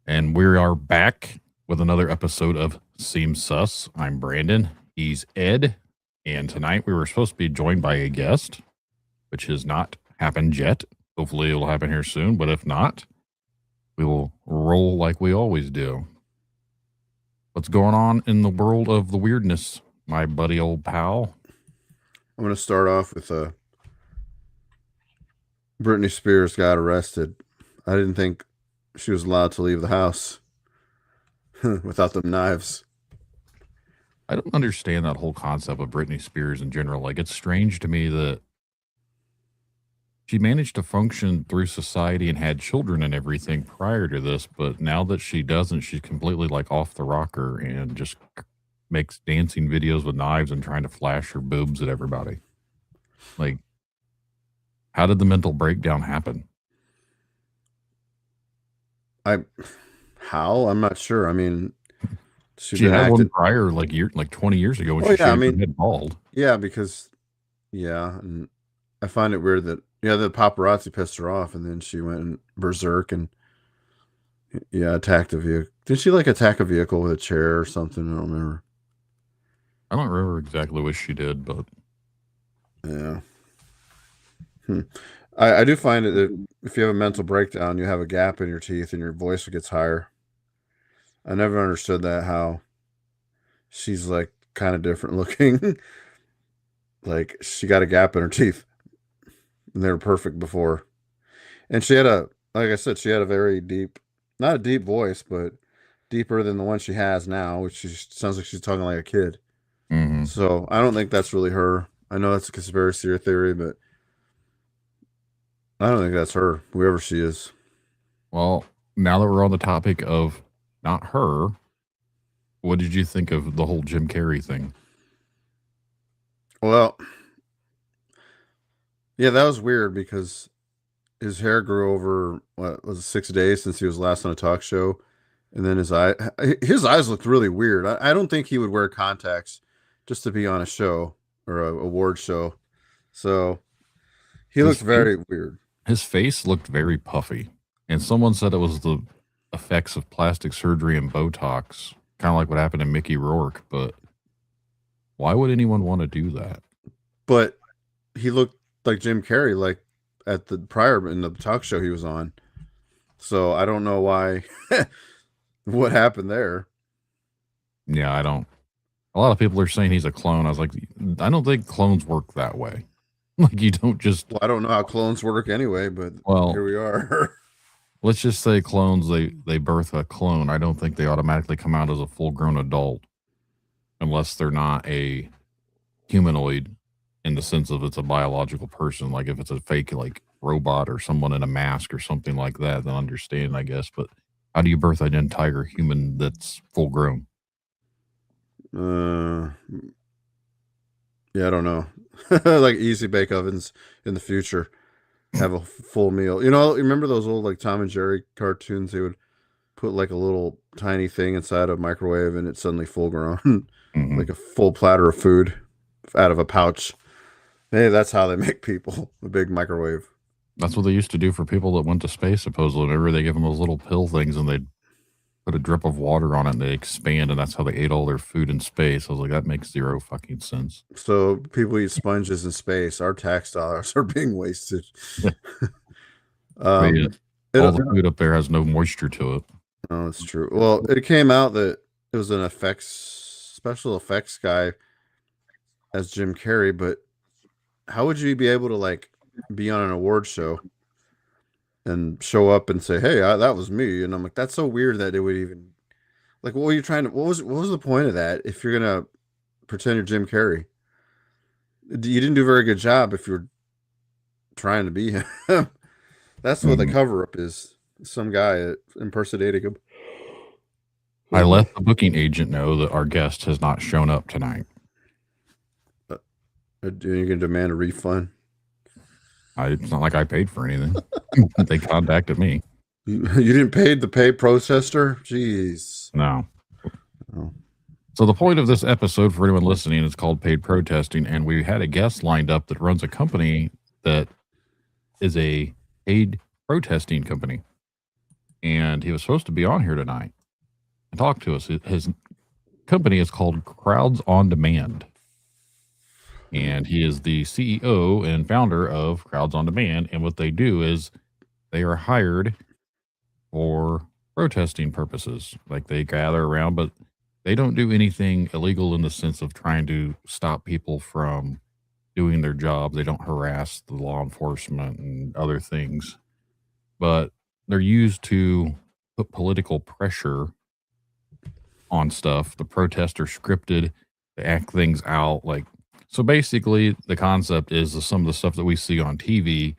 And we are back with another episode of Seems Sus. I'm Brandon. He's Ed. And tonight we were supposed to be joined by a guest, which has not happened yet. Hopefully it will happen here soon. But if not, we will roll like we always do. What's going on in the world of the weirdness, my buddy old pal? I'm going to start off with Britney Spears got arrested. I didn't think she was allowed to leave the house without them knives. I don't understand that whole concept of Britney Spears in general. Like, it's strange to me that she managed to function through society and had children and everything prior to this, but now that she doesn't, she's completely like off the rocker and just makes dancing videos with knives and trying to flash her boobs at everybody. Like, how did the mental breakdown happen? I'm not sure. I mean, She had one prior, like 20 years ago when she shaved her head bald. Yeah, because and I find it weird that the paparazzi pissed her off, and then she went berserk and attacked a vehicle. Did she attack a vehicle with a chair or something? I don't remember. I don't remember exactly what she did, but yeah. I do find it that if you have a mental breakdown, you have a gap in your teeth and your voice gets higher. I never understood that, how she's like kind of different looking. Like she got a gap in her teeth and they were perfect before. And she had like I said, she had a very deep, not a deep voice, but deeper than the one she has now, which sounds like she's talking like a kid. Mm-hmm. So I don't think that's really her. I know that's a conspiracy theory, but I don't think that's her, whoever she is. Well, now that we're on the topic of not her, what did you think of the whole Jim Carrey thing? Well, yeah, that was weird because his hair grew over, what was it, 6 days since he was last on a talk show. And then his eyes looked really weird. I don't think he would wear contacts just to be on a show or a award show. So he looked very weird. His face looked very puffy. And someone said it was the effects of plastic surgery and Botox, kind of like what happened to Mickey Rourke. But why would anyone want to do that? But he looked like Jim Carrey, like at the prior in the talk show he was on. So I don't know why, what happened there. Yeah, I don't. A lot of people are saying he's a clone. I was like, I don't think clones work that way. Like, you don't just. Well, I don't know how clones work anyway, but here we are. Let's just say clones, they birth a clone. I don't think they automatically come out as a full-grown adult unless they're not a humanoid in the sense of it's a biological person. Like if it's a fake like robot or someone in a mask or something like that, then understand, I guess. But how do you birth an entire human that's full-grown? Yeah, I don't know. Like easy bake ovens in the future have a full meal. Remember those old like Tom and Jerry cartoons? They would put like a little tiny thing inside a microwave and it's suddenly full grown, like a full platter of food out of a pouch. Hey, that's how they make people, a big microwave. That's what they used to do for people that went to space, supposedly. Whenever they give them those little pill things and they'd put a drip of water on it and they expand, and that's how they ate all their food in space. I was like, that makes zero fucking sense. So people eat sponges in space. Our tax dollars are being wasted. All the food up there has no moisture to it. Oh, that's true. Well, it came out that it was an special effects guy as Jim Carrey, but how would you be able to like be on an award show and show up and say, "Hey, that was me"? And I'm like, that's so weird that it would even like. What were you trying to? What was the point of that? If you're gonna pretend you're Jim Carrey, you didn't do a very good job if you're trying to be him. That's what the cover up is. Some guy impersonating him. I let the booking agent know that our guest has not shown up tonight. You can demand a refund. It's not like I paid for anything. They contacted me. You didn't pay the pay protester? Jeez. No. Oh. So the point of this episode for anyone listening is called Paid Protesting, and we had a guest lined up that runs a company that is a paid protesting company. and he was supposed to be on here tonight and talk to us. His company is called Crowds on Demand, and he is the CEO and founder of Crowds on Demand. And what they do is they are hired for protesting purposes. Like they gather around, but they don't do anything illegal in the sense of trying to stop people from doing their job. They don't harass the law enforcement and other things, but they're used to put political pressure on stuff. The protests are scripted, they act things out. Like, so basically, the concept is that some of the stuff that we see on TV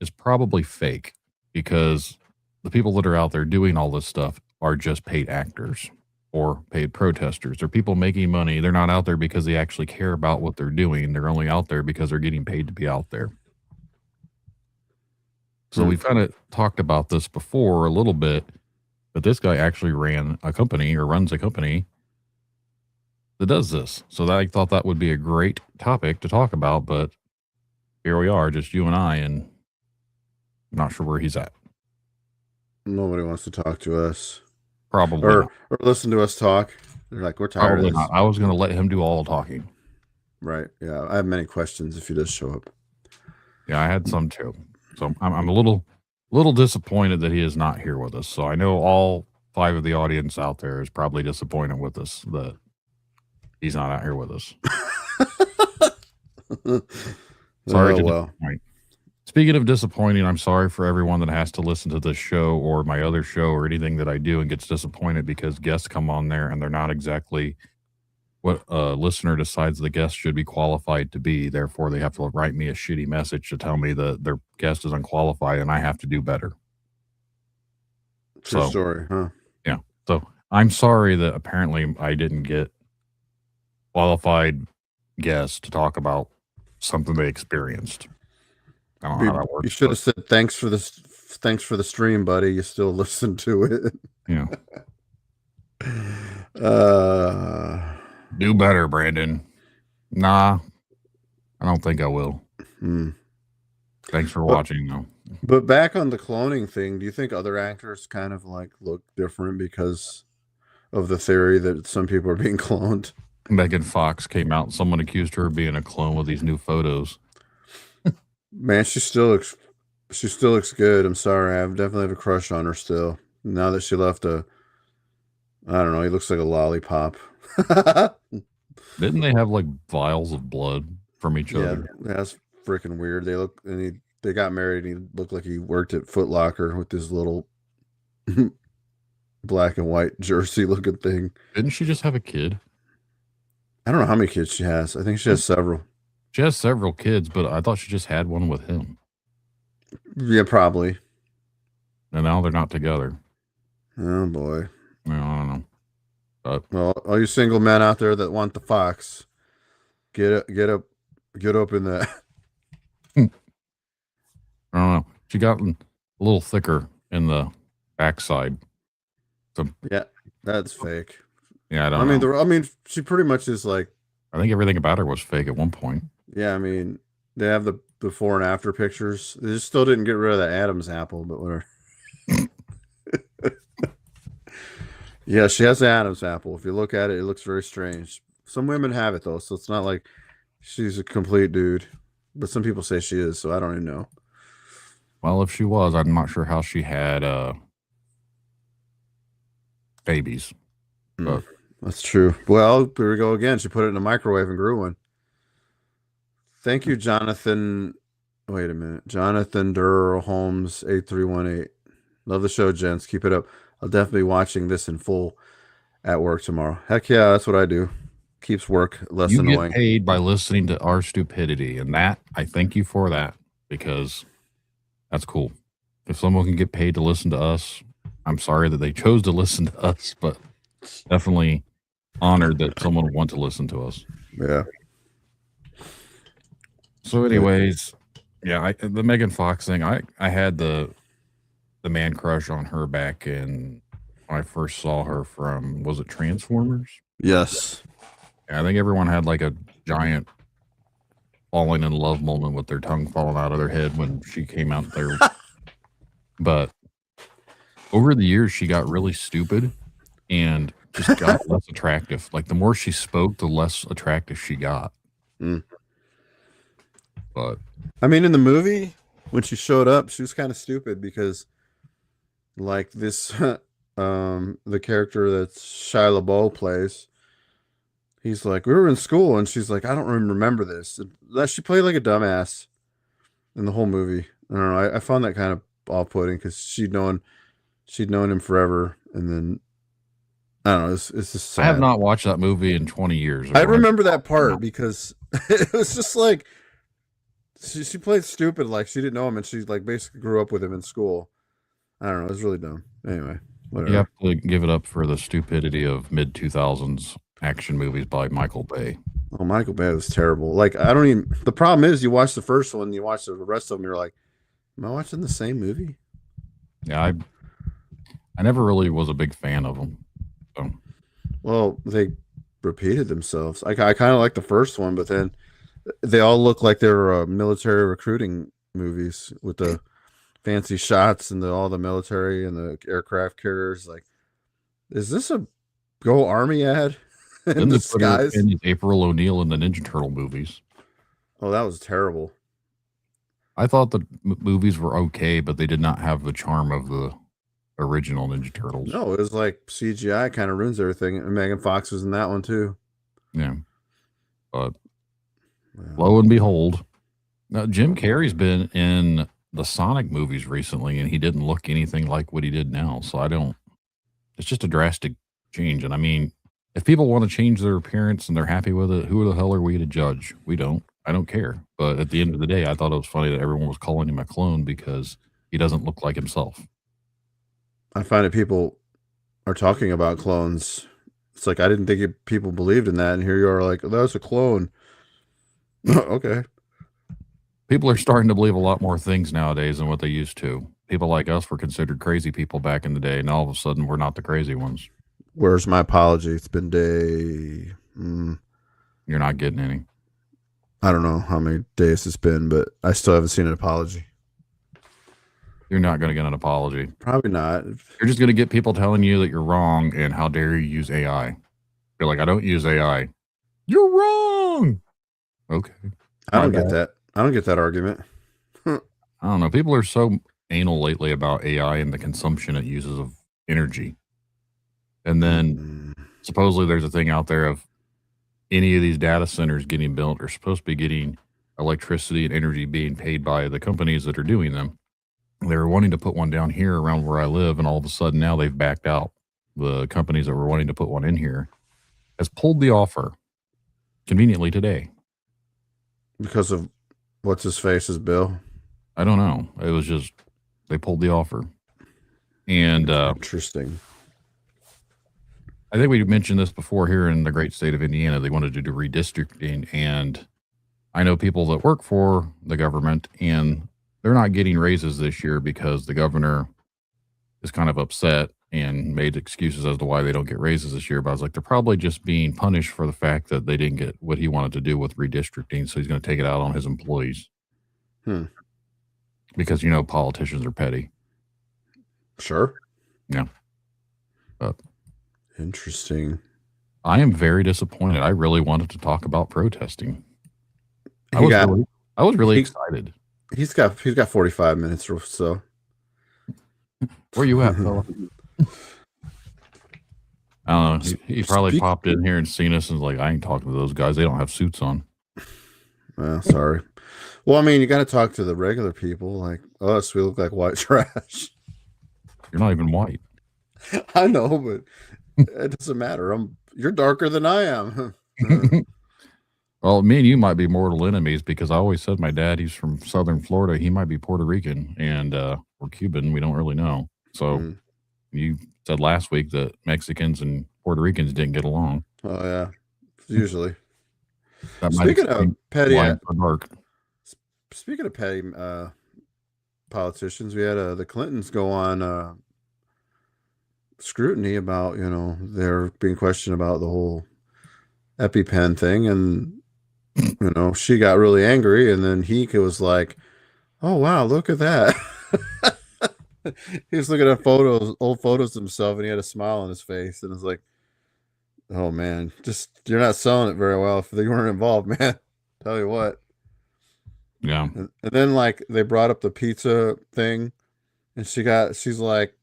is probably fake because the people that are out there doing all this stuff are just paid actors or paid protesters. They're people making money. They're not out there because they actually care about what they're doing. They're only out there because they're getting paid to be out there. So we've kind of talked about this before a little bit, but this guy actually ran a company or runs a company that does this. So I thought that would be a great topic to talk about, but here we are, just you and I, and I'm not sure where he's at. Nobody wants to talk to us. Probably or not. or listen to us talk. They're like, we're tired Probably of this. not. I was going to let him do all the talking. Right. Yeah. I have many questions if he does show up. Yeah, I had some too. So I'm a little disappointed that he is not here with us. So I know all 5 of the audience out there is probably disappointed with us that he's not out here with us. Sorry to disappoint. Speaking of disappointing, I'm sorry for everyone that has to listen to this show or my other show or anything that I do and gets disappointed because guests come on there and they're not exactly what a listener decides the guest should be qualified to be. Therefore, they have to write me a shitty message to tell me that their guest is unqualified and I have to do better. True story, huh? Yeah. So I'm sorry that apparently I didn't get qualified guests to talk about something they experienced. I don't know how that works. You should have said thanks for the stream, buddy. You still listen to it. Yeah. Do better, Brandon. Nah, I don't think I will. Thanks for watching, though. But back on the cloning thing, do you think other actors kind of like look different because of the theory that some people are being cloned? Megan Fox came out and someone accused her of being a clone with these new photos. Man, she still looks good. I'm sorry. I definitely have a crush on her still. Now that she left I don't know, he looks like a lollipop. Didn't they have like vials of blood from each other? Yeah, that's freaking weird. They got married and he looked like he worked at Foot Locker with this little black and white jersey looking thing. Didn't she just have a kid? I don't know how many kids she has. I think she has several. She has several kids, but I thought she just had one with him. Yeah, probably. And now they're not together. Oh boy. I don't know. But, well, all you single men out there that want the fox, get up in that. I don't know. She got a little thicker in the backside. So yeah, that's fake. Yeah, I don't know. I mean, she pretty much is like. I think everything about her was fake at one point. Yeah, I mean, they have the before and after pictures. They just still didn't get rid of the Adam's apple, but whatever. Yeah, she has the Adam's apple. If you look at it, it looks very strange. Some women have it though, so it's not like she's a complete dude. But some people say she is, so I don't even know. Well, if she was, I'm not sure how she had babies. But that's true. Well, here we go again. She put it in the microwave and grew one. Thank you, Jonathan. Wait a minute. Jonathan Durr Holmes 8318. Love the show, gents. Keep it up. I'll definitely be watching this in full at work tomorrow. Heck yeah, that's what I do. Keeps work less annoying. You get paid by listening to our stupidity, and that I thank you for that because that's cool. If someone can get paid to listen to us, I'm sorry that they chose to listen to us, but definitely honored that someone would want to listen to us. Yeah. So, anyways, yeah, the Megan Fox thing. I had the man crush on her back in when I first saw her from, was it Transformers? Yes. Yeah, I think everyone had like a giant falling in love moment with their tongue falling out of their head when she came out there. But over the years, she got really stupid and just got less attractive. Like the more she spoke, the less attractive she got. Mm. But I mean, in the movie, when she showed up, she was kind of stupid because, like this, the character that Shia LaBeouf plays, he's like, we were in school, and she's like, I don't even remember this. She played like a dumbass in the whole movie. I don't know. I found that kind of off-putting because she'd known him forever, and then I don't know. It's just I have sad. not watched that movie in 20 years. I Or when remember that part because it was just like she played stupid, like she didn't know him, and she like basically grew up with him in school. I don't know. It was really dumb. Anyway, you have whatever. to give it up for the stupidity of mid 2000s action movies by Michael Bay. Oh, Michael Bay was terrible. Like I don't even. The problem is, you watch the first one, you watch the rest of them, you're like, am I watching the same movie? Yeah, I never really was a big fan of them. So Well, they repeated themselves. I kind of like the first one, but then they all look like they were military recruiting movies with the fancy shots and all the military and the aircraft carriers. Like, is this a Go Army ad in then they put her disguise? in April O'Neil in the Ninja Turtle movies. Oh, that was terrible. I thought the movies were okay, but they did not have the charm of the original Ninja Turtles. No, it was like CGI kind of ruins everything. And Megan Fox was in that one too. Yeah, but Wow. lo and behold, now Jim Carrey's been in the Sonic movies recently, and he didn't look anything like what he did now. So I don't. It's just a drastic change, and I mean, if people want to change their appearance and they're happy with it, who the hell are we to judge? We don't. I don't care. But at the end of the day, I thought it was funny that everyone was calling him a clone because he doesn't look like himself. I find that people are talking about clones. It's like I didn't think people believed in that, and here you are, like, oh, that's a clone. Okay. People are starting to believe a lot more things nowadays than what they used to. People like us were considered crazy people back in the day, and all of a sudden we're not the crazy ones. Where's my apology? It's been day. You're not getting any. I don't know how many days it's been, but I still haven't seen an apology. You're not going to get an apology. Probably not. You're just going to get people telling you that you're wrong and how dare you use AI. You're like, I don't use AI. You're wrong. Okay. I don't get that. I don't get that argument. I don't know. People are so anal lately about AI and the consumption it uses of energy. And then supposedly there's a thing out there of any of these data centers getting built are supposed to be getting electricity and energy being paid by the companies that are doing them. They were wanting to put one down here around where I live, and all of a sudden now they've backed out. The companies that were wanting to put one in here has pulled the offer conveniently today. Because of what's his face's bill? I don't know. It was just they pulled the offer. And Interesting. I think we mentioned this before here in the great state of Indiana. They wanted to do redistricting, and I know people that work for the government, and they're not getting raises this year because the governor is kind of upset and made excuses as to why they don't get raises this year. But I was like, they're probably just being punished for the fact that they didn't get what he wanted to do with redistricting. So he's going to take it out on his employees. Because, politicians are petty. Sure. Yeah. But interesting. I am very disappointed. I really wanted to talk about protesting. I was really excited. He's got 45 minutes or so. Where you at, fella? I don't know. He probably popped in here and seen us and was like, I ain't talking to those guys. They don't have suits on. Sorry. Well, I mean, you got to talk to the regular people like us. We look like white trash. You're not even white. I know, but it doesn't matter. You're darker than I am. Well, me and you might be mortal enemies because I always said my dad, he's from Southern Florida. He might be Puerto Rican and or Cuban. We don't really know. So you said last week that Mexicans and Puerto Ricans didn't get along. Oh, yeah. Usually. Speaking of petty, politicians, we had the Clintons go on scrutiny about, they're being questioned about the whole EpiPen thing, and she got really angry, and then he was like, oh wow, look at that. He was looking at photos, old photos of himself, and he had a smile on his face, and it's like, oh man, just you're not selling it very well if they weren't involved, man. Tell you what. Yeah. And then like they brought up the pizza thing, and she's like,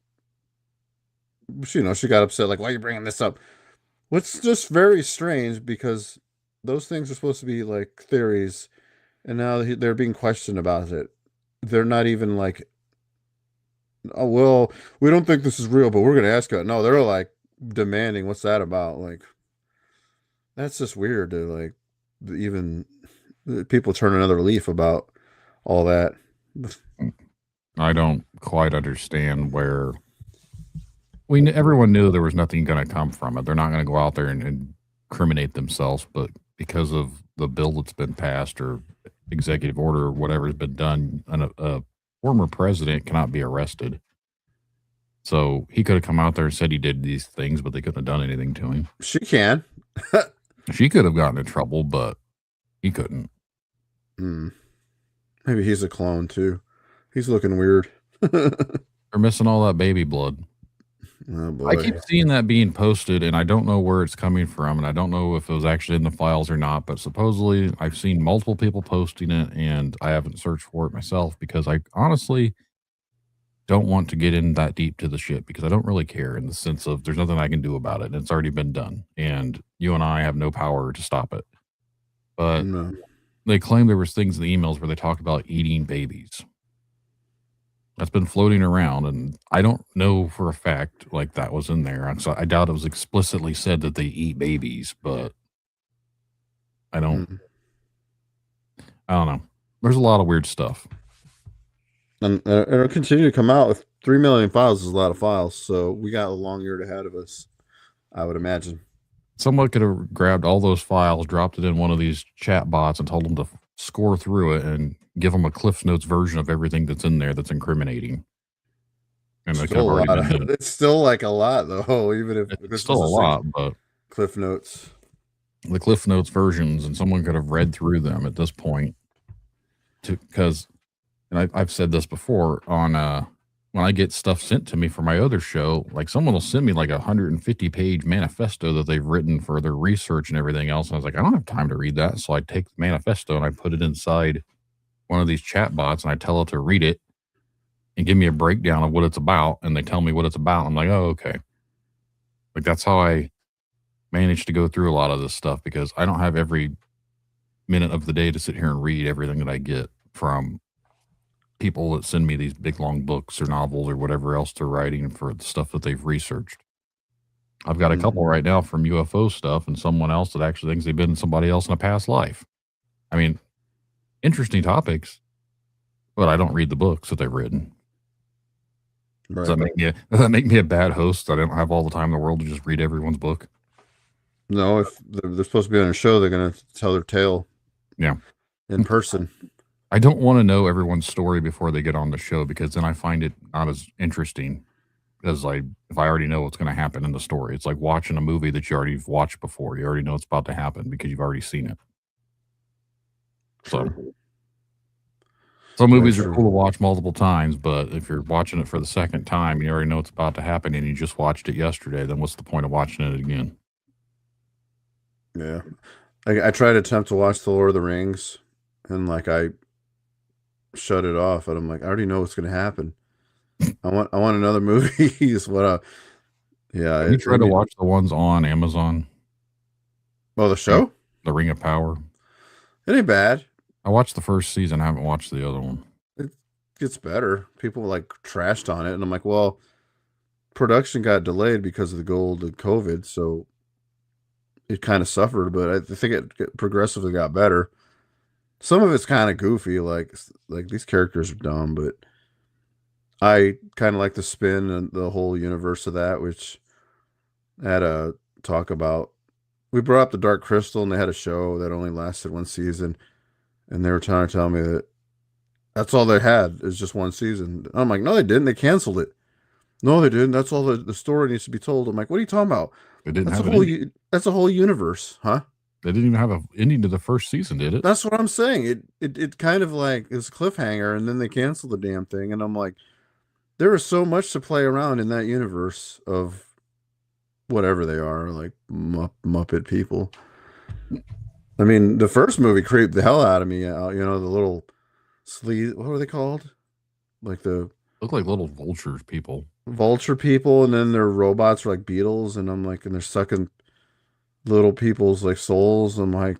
she got upset, like, why are you bringing this up? What's just very strange because those things are supposed to be like theories, and now they're being questioned about it. They're not even like, oh well, we don't think this is real, but we're gonna ask it. No, they're like demanding, what's that about? Like, that's just weird to like even people turn another leaf about all that. I don't quite understand where everyone knew there was nothing going to come from it. They're not going to go out there and incriminate themselves, but because of the bill that's been passed or executive order or whatever has been done, a former president cannot be arrested. So he could have come out there and said he did these things, but they couldn't have done anything to him. She can. She could have gotten in trouble, but he couldn't. Maybe he's a clone too. He's looking weird. They're missing all that baby blood. Oh boy. I keep seeing that being posted, and I don't know where it's coming from, and I don't know if it was actually in the files or not, but supposedly I've seen multiple people posting it, and I haven't searched for it myself because I honestly don't want to get in that deep to the shit because I don't really care in the sense of there's nothing I can do about it, and it's already been done, and you and I have no power to stop it. But No. they claim there was things in the emails where they talked about eating babies. That's been floating around, and I don't know for a fact like that was in there. So I doubt it was explicitly said that they eat babies, but I don't. I don't know. There's a lot of weird stuff, And it'll continue to come out. With 3 million files is a lot of files, so we got a long year ahead of us, I would imagine. Someone could have grabbed all those files, dropped it in one of these chat bots, and told them to score through it and give them a Cliff Notes version of everything that's in there that's incriminating. And they could have already been done. It's still like a lot though, even if It's still a lot, but Cliff Notes. The Cliff Notes versions, and someone could have read through them at this point. Because, and I've said this before on when I get stuff sent to me for my other show, like someone will send me like 150-page manifesto that they've written for their research and everything else. And I was like, I don't have time to read that. So I take the manifesto and I put it inside one of these chat bots and I tell it to read it and give me a breakdown of what it's about. And they tell me what it's about. I'm like, oh, okay. Like that's how I managed to go through a lot of this stuff because I don't have every minute of the day to sit here and read everything that I get from people that send me these big long books or novels or whatever else they're writing for the stuff that they've researched. I've got a couple right now from UFO stuff and someone else that actually thinks they've been somebody else in a past life. I mean, interesting topics, but I don't read the books that they've written. Right. Does that make me a bad host? I don't have all the time in the world to just read everyone's book. No, if they're supposed to be on a show, they're going to tell their tale. Yeah. In person. I don't want to know everyone's story before they get on the show because then I find it not as interesting as if I already know what's going to happen in the story. It's like watching a movie that you already watched before. You already know it's about to happen because you've already seen it. So some movies are cool to watch multiple times, but if you're watching it for the second time and you already know what's about to happen and you just watched it yesterday, then what's the point of watching it again? Yeah. I tried to attempt to watch The Lord of the Rings and I shut it off and I'm like, I already know what's going to happen. I want another movie. Is what yeah. Have you tried to watch the ones on Amazon? Oh, the show? The Ring of Power. It ain't bad. I watched the first season. I haven't watched the other one. It gets better. People trashed on it. And I'm like, well, production got delayed because of the COVID. So it kind of suffered, but I think it progressively got better. Some of it's kind of goofy. Like these characters are dumb, but I kind of like the spin and the whole universe of that, which I had a talk about. We brought up the Dark Crystal and they had a show that only lasted one season. And they were trying to tell me that that's all they had is just one season. And I'm like, no, they didn't. They canceled it. No, they didn't. That's all the story needs to be told. I'm like, what are you talking about? They didn't that's a whole universe, huh? They didn't even have an ending to the first season, did it? That's what I'm saying. It kind of is cliffhanger, and then they cancel the damn thing, and I'm like, there was so much to play around in that universe of whatever they are, like Muppet people. I mean, the first movie creeped the hell out of me. You know, the little sleaze, what were they called? Like the Look like little vultures, people. vulture people, and then their robots are like beetles, and I'm like, and they're sucking little people's like souls. I'm like,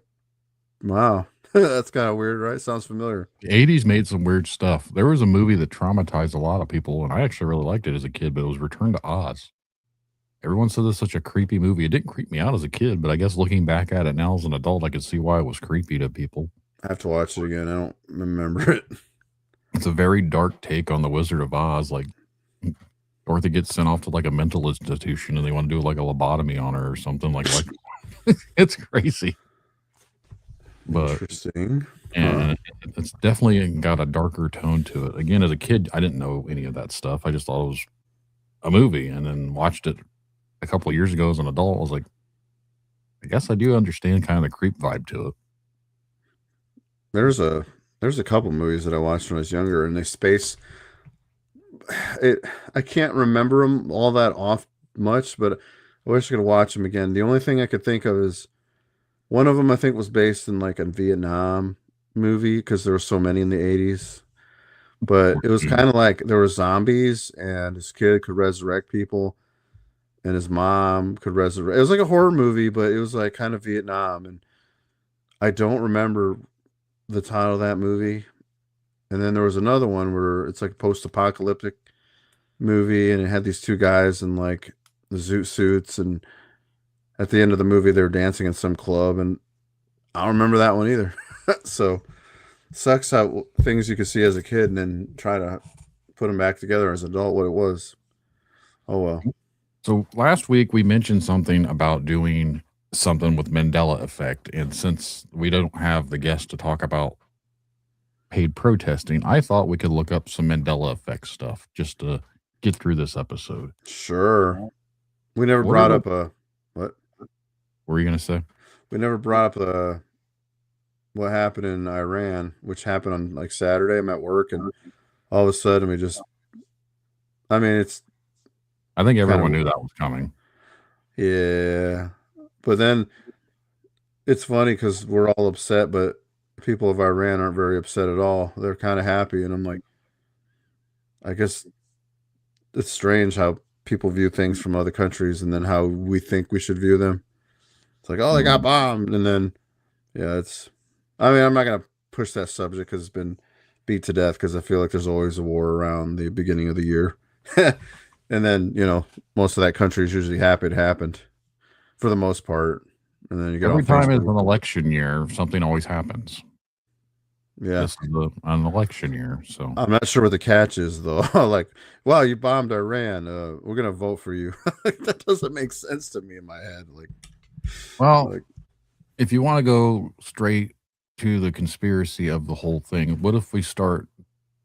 wow, that's kind of weird, right? Sounds familiar. The 80s made some weird stuff. There was a movie that traumatized a lot of people, and I actually really liked it as a kid, but it was Return to Oz. Everyone said it's such a creepy movie. It didn't creep me out as a kid, but I guess looking back at it now as an adult, I could see why it was creepy to people. I have to watch it again. I don't remember it. It's a very dark take on the Wizard of Oz. Like Dorothy gets sent off to like a mental institution, and they want to do like a lobotomy on her or something. Like it's crazy. But Interesting. and it's definitely got a darker tone to it. Again, as a kid, I didn't know any of that stuff. I just thought it was a movie, and then watched it a couple of years ago as an adult. I was like, I guess I do understand kind of the creep vibe to it. There's a there's a couple movies that I watched when I was younger, and they space it. I can't remember them all that off much, but I wish I could watch them again. The only thing I could think of is one of them I think was based in like a Vietnam movie because there were so many in the 80s. But it was kind of like there were zombies and this kid could resurrect people and his mom could resurrect. It was like a horror movie, but it was like kind of Vietnam, and I don't remember the title of that movie. And then there was another one where it's like a post-apocalyptic movie, and it had these two guys in like the zoot suits, and at the end of the movie they were dancing in some club, and I don't remember that one either. So sucks how things you could see as a kid and then try to put them back together as an adult what it was. Oh well. So last week we mentioned something about doing something with Mandela effect, and since we don't have the guest to talk about paid protesting, I thought we could look up some Mandela effect stuff just to get through this episode. Sure. We never What are brought the, up a what? what were you going to say? We never brought up what happened in Iran, which happened on like Saturday. I'm at work, and all of a sudden we just, I mean, it's I think kind everyone of, knew that was coming. yeah. But then it's funny because we're all upset, but people of Iran aren't very upset at all. They're kind of happy. And I'm like, I guess it's strange how people view things from other countries and then how we think we should view them. It's like, oh, they got Mm. bombed. And then, yeah, I mean, I'm not going to push that subject because it's been beat to death because I feel like there's always a war around the beginning of the year. And then, you know, most of that country is usually happy it happened for the most part. And then you get on Every time it's Facebook. an election year, something always happens. Yeah. This is an election year, so I'm not sure what the catch is though. Like, wow, you bombed Iran. We're gonna vote for you. That doesn't make sense to me in my head. well, Like if you want to go straight to the conspiracy of the whole thing, what if we start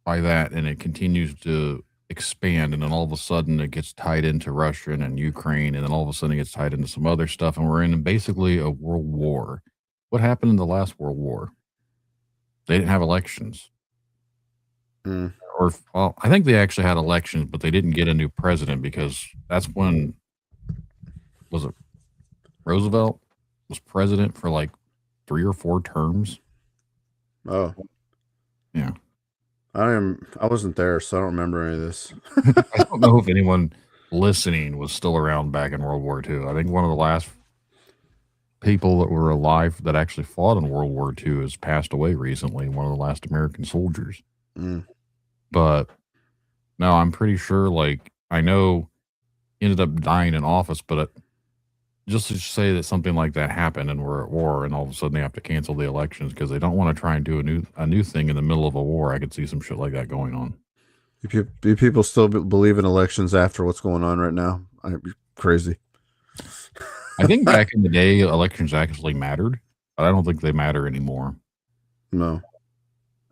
by that and it continues to expand, and then all of a sudden it gets tied into Russia and Ukraine, and then all of a sudden it gets tied into some other stuff, and we're in basically a world war. What happened in the last world war? They didn't have elections. mm, Or, well, I think they actually had elections, but they didn't get a new president because that's when, was it Roosevelt was president for like 3 or 4 terms? oh, Yeah. I wasn't there, so I don't remember any of this. I don't know if anyone listening was still around back in World War II. I think one of the last people that were alive that actually fought in World War II has passed away recently, one of the last American soldiers. Mm. But no, I'm pretty sure, like, I know he ended up dying in office, but just to say that something like that happened and we're at war and all of a sudden they have to cancel the elections because they don't want to try and do a new thing in the middle of a war. I could see some shit like that going on. Do people still believe in elections after what's going on right now? I'd be crazy. I think back in the day, elections actually mattered, but I don't think they matter anymore. No.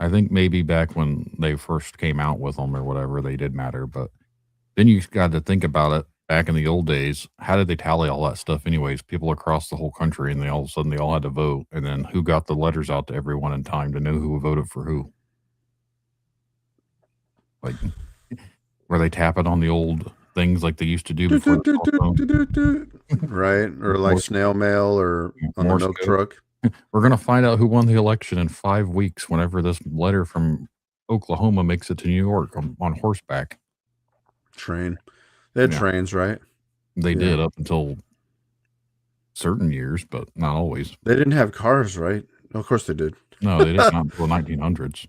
I think maybe back when they first came out with them or whatever, they did matter. But then you got to think about it. Back in the old days, how did they tally all that stuff anyways? People across the whole country, and they all of a sudden they all had to vote. And then who got the letters out to everyone in time to know who voted for who? Like, where they tap it on the old things like they used to do Doot, before doot, the doot, cell doot, phone. doot, doot, doot. Right? Or like Morse, snail mail or on the Morse milk code. truck. We're going to find out who won the election in 5 weeks whenever this letter from Oklahoma makes it to New York on horseback. Train. They had Yeah, trains, right? they Yeah. did up until certain years, but not always. They didn't have cars, right? Of course they did. No, they didn't, not until the 1900s.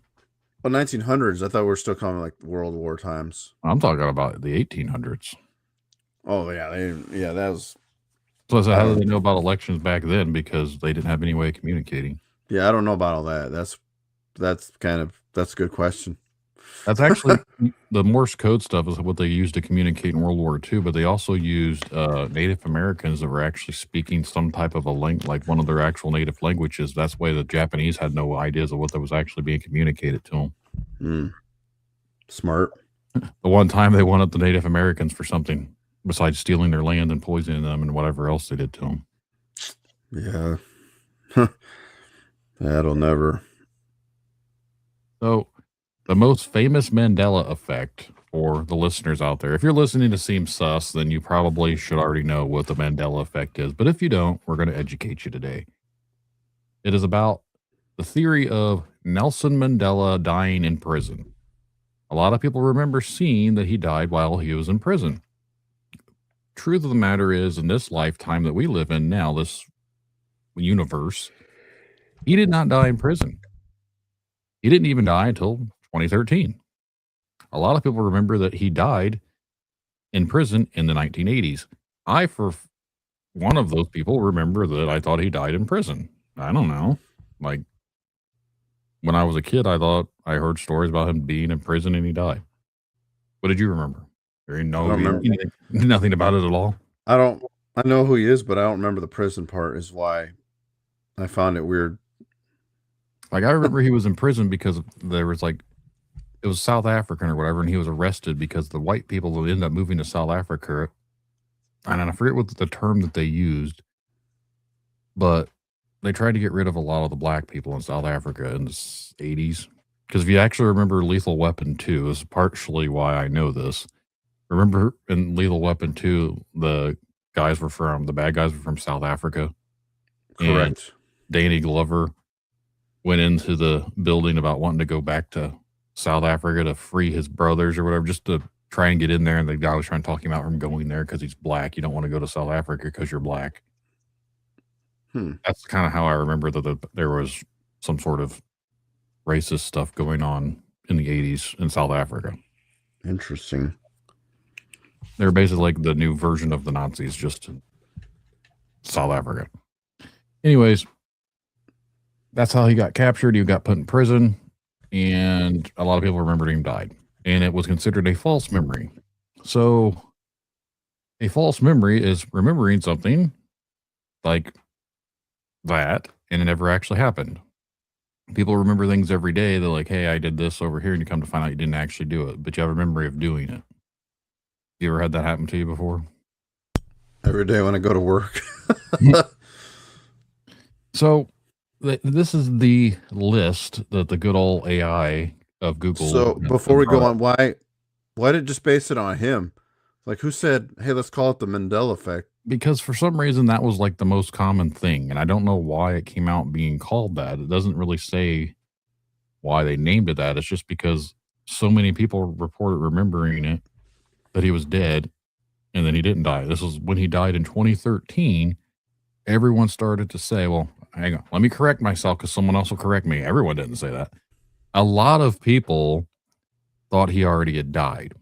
Well, 1900s. I thought we were still calling like World War times. I'm talking about the 1800s. Oh yeah, that was. So I how did they don't. know about elections back then? Because they didn't have any way of communicating. Yeah, I don't know about all that. That's a good question. That's actually the Morse code stuff is what they used to communicate in World War II, but they also used Native Americans that were actually speaking some type of a like one of their actual native languages. That's why the Japanese had no ideas of what that was actually being communicated to them. Smart. The one time they wanted the Native Americans for something besides stealing their land and poisoning them and whatever else they did to them. Yeah. That'll never. So, the most famous Mandela effect for the listeners out there, if you're listening to Seem Sus, then you probably should already know what the Mandela effect is. But if you don't, we're going to educate you today. It is about the theory of Nelson Mandela dying in prison. A lot of people remember seeing that he died while he was in prison. Truth of the matter is, in this lifetime that we live in now, this universe, he did not die in prison. He didn't even die until 2013. A lot of people remember that he died in prison in the 1980s. I, for one of those people, remember that I thought he died in prison. I don't know. Like, when I was a kid, I thought I heard stories about him being in prison and he died. What did you remember? There ain't I don't remember. nothing about it at all. I don't. I know who he is, but I don't remember the prison part. Is why I found it weird. Like, I remember he was in prison because there was like, it was South African or whatever, and he was arrested because the white people that ended up moving to South Africa, and I forget what the term that they used, but they tried to get rid of a lot of the black people in South Africa in the 80s. Because if you actually remember Lethal Weapon 2, is partially why I know this. Remember in Lethal Weapon 2, the bad guys were from South Africa. Correct. And Danny Glover went into the building about wanting to go back to South Africa to free his brothers or whatever, just to try and get in there. And the guy was trying to talk him out from going there because he's black. You don't want to go to South Africa because you're black. That's kind of how I remember that there was some sort of racist stuff going on in the 80s in South Africa. Interesting. They're basically like the new version of the Nazis, just in South Africa. Anyways, that's how he got captured. He got put in prison, and a lot of people remembered him died. And it was considered a false memory. So, a false memory is remembering something like that, and it never actually happened. People remember things every day. They're like, hey, I did this over here, and you come to find out you didn't actually do it, but you have a memory of doing it. You ever had that happen to you before? Every day when I go to work. So, this is the list that the good old AI of Google. So before we go on, why did it just base it on him? Like, who said, hey, let's call it the Mandela effect? Because for some reason that was like the most common thing, and I don't know why it came out being called that. It doesn't really say why they named it that. It's just because so many people reported remembering it, that he was dead, and then he didn't die. This was when he died in 2013. Everyone started to say, well, hang on, let me correct myself because someone else will correct me. Everyone didn't say that. A lot of people thought he already had died.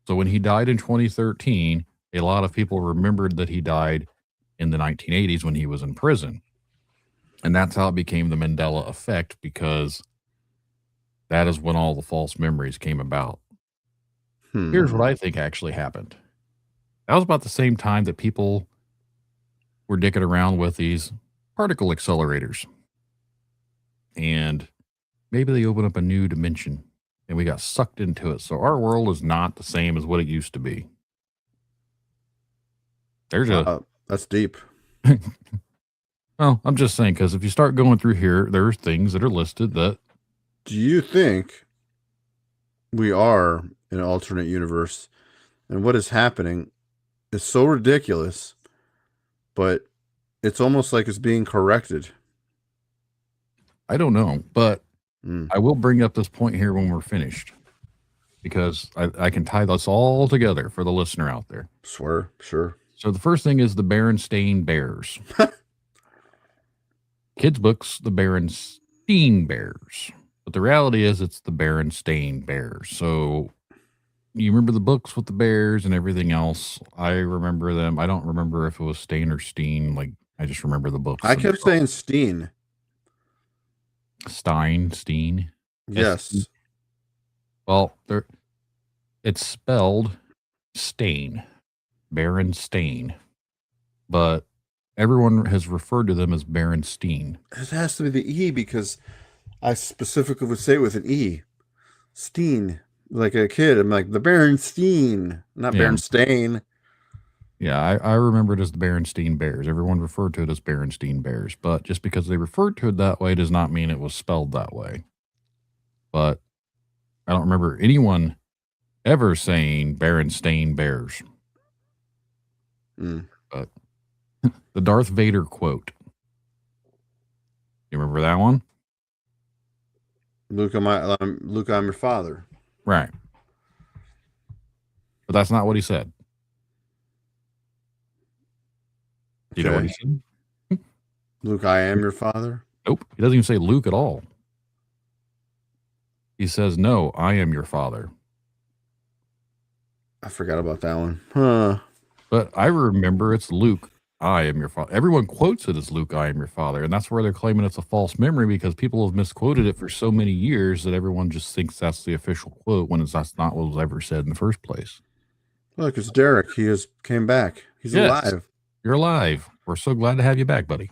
So when he died in 2013, a lot of people remembered that he died in the 1980s when he was in prison. And that's how it became the Mandela effect, because that is when all the false memories came about. Here's what I think actually happened. That was about the same time that people were dicking around with these particle accelerators. And maybe they open up a new dimension and we got sucked into it. So our world is not the same as what it used to be. That's deep. Well, I'm just saying, because if you start going through here, there's things that are listed that. Do you think we are in an alternate universe, and what is happening is so ridiculous, but it's almost like it's being corrected. I don't know, but Mm, I will bring up this point here when we're finished because I can tie this all together for the listener out there. swear, sure. So the first thing is the Berenstain Bears. Kids' books, the Berenstein Bears. But the reality is it's the Berenstain Bears. So you remember the books with the bears and everything else. I remember them. I don't remember if it was Stain or Steen. Like, I just remember the books I kept themselves. saying Steen. Steen. Yes. Well, it's spelled Stain, Berenstain, but everyone has referred to them as Berenstain. It has to be the E because I specifically would say it with an E. Steen. Like a kid, I'm like, the Berenstain, not Yeah. Berenstain. Yeah, I remember it as the Berenstain Bears. Everyone referred to it as Berenstain Bears, but just because they referred to it that way does not mean it was spelled that way. But I don't remember anyone ever saying Berenstain Bears. Mm. But the Darth Vader quote. You remember that one? Luke, Luke, I'm your father. Right. But that's not what he said. You know what he Okay. said? Luke, I am your father. Nope. He doesn't even say Luke at all. He says, no, I am your father. I forgot about that one. Huh. But I remember it's Luke, I am your father. Everyone quotes it as Luke, I am your father. And that's where they're claiming it's a false memory because people have misquoted it for so many years that everyone just thinks that's the official quote when that's not what was ever said in the first place. Look, it's Derek. He just came back. He's Yes, alive. you're alive. We're so glad to have you back, buddy.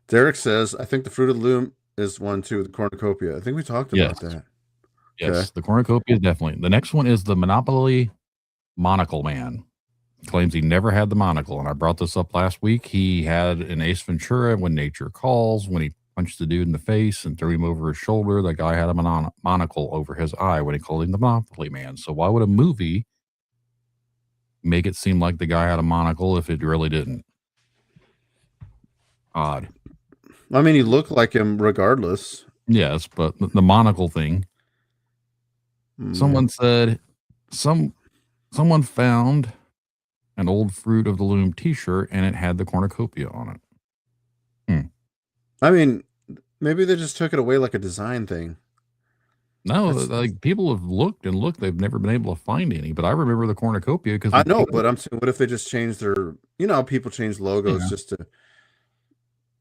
Derek says, I think the Fruit of the Loom is one too, the cornucopia. I think we talked about Yes. that. Yes, Okay. the cornucopia is definitely. The next one is the Monopoly Monocle Man. Claims he never had the monocle, and I brought this up last week. He had an Ace Ventura, When Nature Calls, when he punched the dude in the face and threw him over his shoulder. The guy had a monocle over his eye when he called him the Monopoly Man. So why would a movie make it seem like the guy had a monocle if it really didn't? Odd. I mean, he looked like him regardless. Yes, but the monocle thing. Someone said someone found an old Fruit of the Loom t-shirt and it had the cornucopia on it. I mean, maybe they just took it away like a design thing. No, like people have looked and looked. They've never been able to find any. But I remember the cornucopia because I know, but I'm saying, what if they just changed their, how people change logos just to,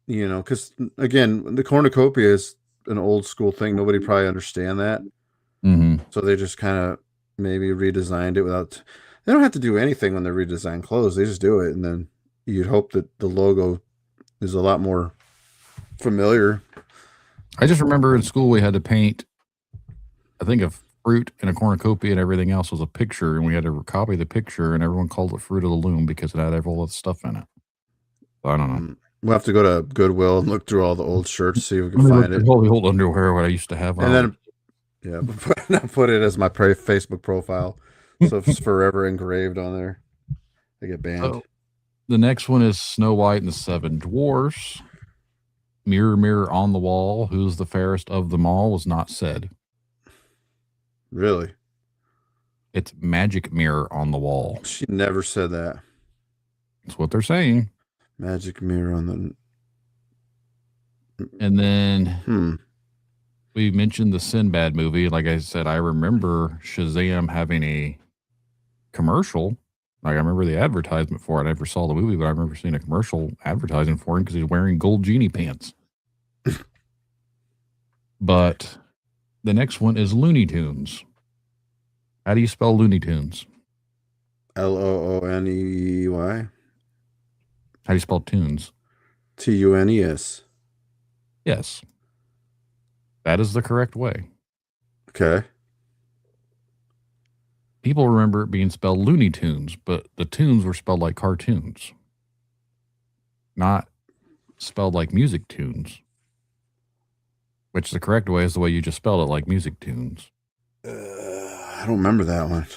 because again, the cornucopia is an old school thing. Nobody probably understand that. Mm-hmm. So they just kind of maybe redesigned it without, they don't have to do anything when they redesign clothes. They just do it. And then you'd hope that the logo is a lot more familiar. I just remember in school we had to paint, I think, a fruit and a cornucopia and everything else was a picture, and we had to copy the picture, and everyone called it Fruit of the Loom because it had all that stuff in it. So I don't know. We'll have to go to Goodwill and look through all the old shirts, see if we can find it. All the old underwear what I used to have on. And then put it as my Facebook profile. So it's forever engraved on there. I get banned. So, the next one is Snow White and the Seven Dwarfs. Mirror, mirror on the wall, who's the fairest of them all was not said. Really? It's magic mirror on the wall. She never said that. That's what they're saying. Magic mirror on the... And then we mentioned the Sinbad movie. Like I said, I remember Shazam having a commercial. Like I remember the advertisement for it. I never saw the movie, but I remember seeing a commercial advertising for him because he's wearing gold genie pants. But the next one is Looney Tunes. How do you spell Looney Tunes? Looney. How do you spell tunes? Tunes. Yes. That is the correct way. Okay. People remember it being spelled Looney Tunes, but the tunes were spelled like cartoons, not spelled like music tunes, which the correct way is the way you just spelled it, like music tunes. I don't remember that one.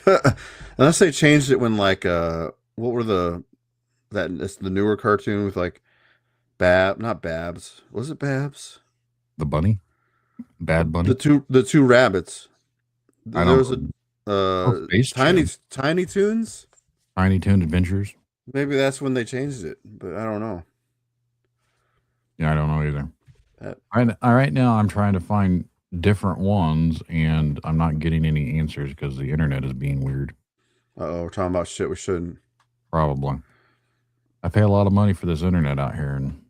Unless they changed it when like what were it's the newer cartoon with like not Babs. Was it Babs? The bunny, Bad Bunny. The two rabbits. I There don't. was a Oh, Space Jam, Tiny Toons. Tiny Toon Adventures. Maybe that's when they changed it, but I don't know. Yeah, I don't know either. That, Right now, I'm trying to find different ones, and I'm not getting any answers because the internet is being weird. we're talking about shit we shouldn't. Probably. I pay a lot of money for this internet out here, and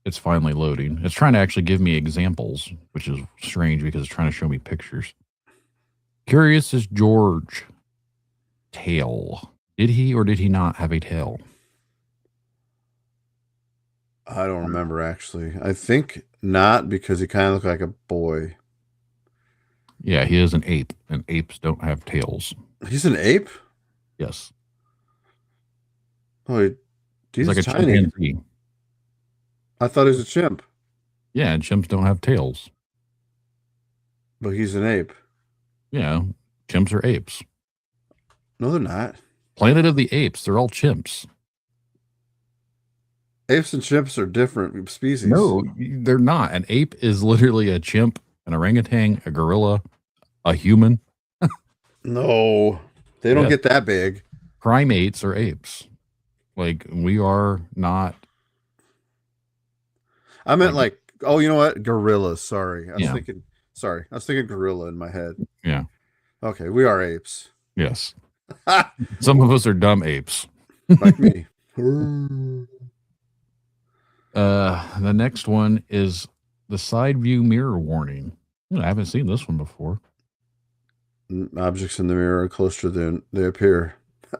it's finally loading. It's trying to actually give me examples, which is strange because it's trying to show me pictures. Curious as George tail. Did he or did he not have a tail? I don't remember actually. I think not because he kind of looked like a boy. Yeah, he is an ape, and apes don't have tails. He's an ape? Yes. Oh, He's like a tiny. chimpanzee. I thought he was a chimp. Yeah, and chimps don't have tails. But he's an ape. Yeah, chimps are apes. No, they're not. Planet of the Apes, they're all chimps. Apes and chimps are different species. No, they're not. An ape is literally a chimp, an orangutan, a gorilla, a human. No, they don't Yes. get that big. Primates are apes. Like, we are not. I meant like, oh, you know what? Gorillas. Sorry. I was Yeah. thinking, sorry. I was thinking gorilla in my head. Yeah. Okay, we are apes. Yes. Some of us are dumb apes. Like me. The next one is the side view mirror warning. I haven't seen this one before. Objects in the mirror are closer than they appear.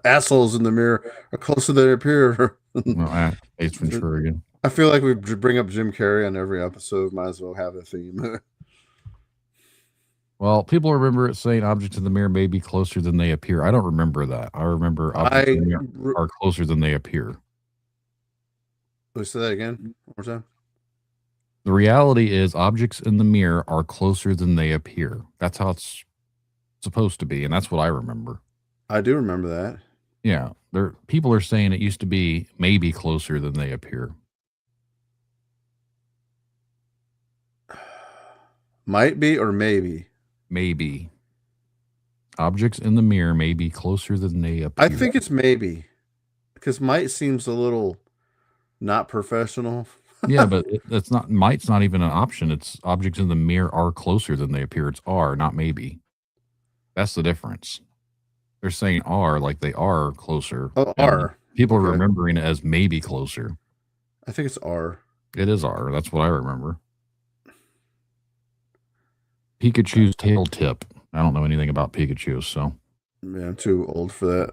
Assholes in the mirror are closer than they appear. Well, Ace Ventura again. I feel like we bring up Jim Carrey on every episode. Might as well have a theme. Well, people remember it saying objects in the mirror may be closer than they appear. I don't remember that. I remember objects in the mirror are closer than they appear. Let's say that again. One more time. The reality is objects in the mirror are closer than they appear. That's how it's supposed to be, and that's what I remember. I do remember that. Yeah, people are saying it used to be maybe closer than they appear. Might be or maybe. Maybe. Objects in the mirror may be closer than they appear. I think it's maybe. Because might seems a little not professional. Yeah, but it's not. Might's not even an option. It's objects in the mirror are closer than they appear. It's are, not maybe. That's the difference. They're saying are like they are closer. Oh, are. People are remembering it as maybe closer. I think it's are. It is are. That's what I remember. Pikachu's tail tip. I don't know anything about Pikachu, so. Yeah, I'm too old for that.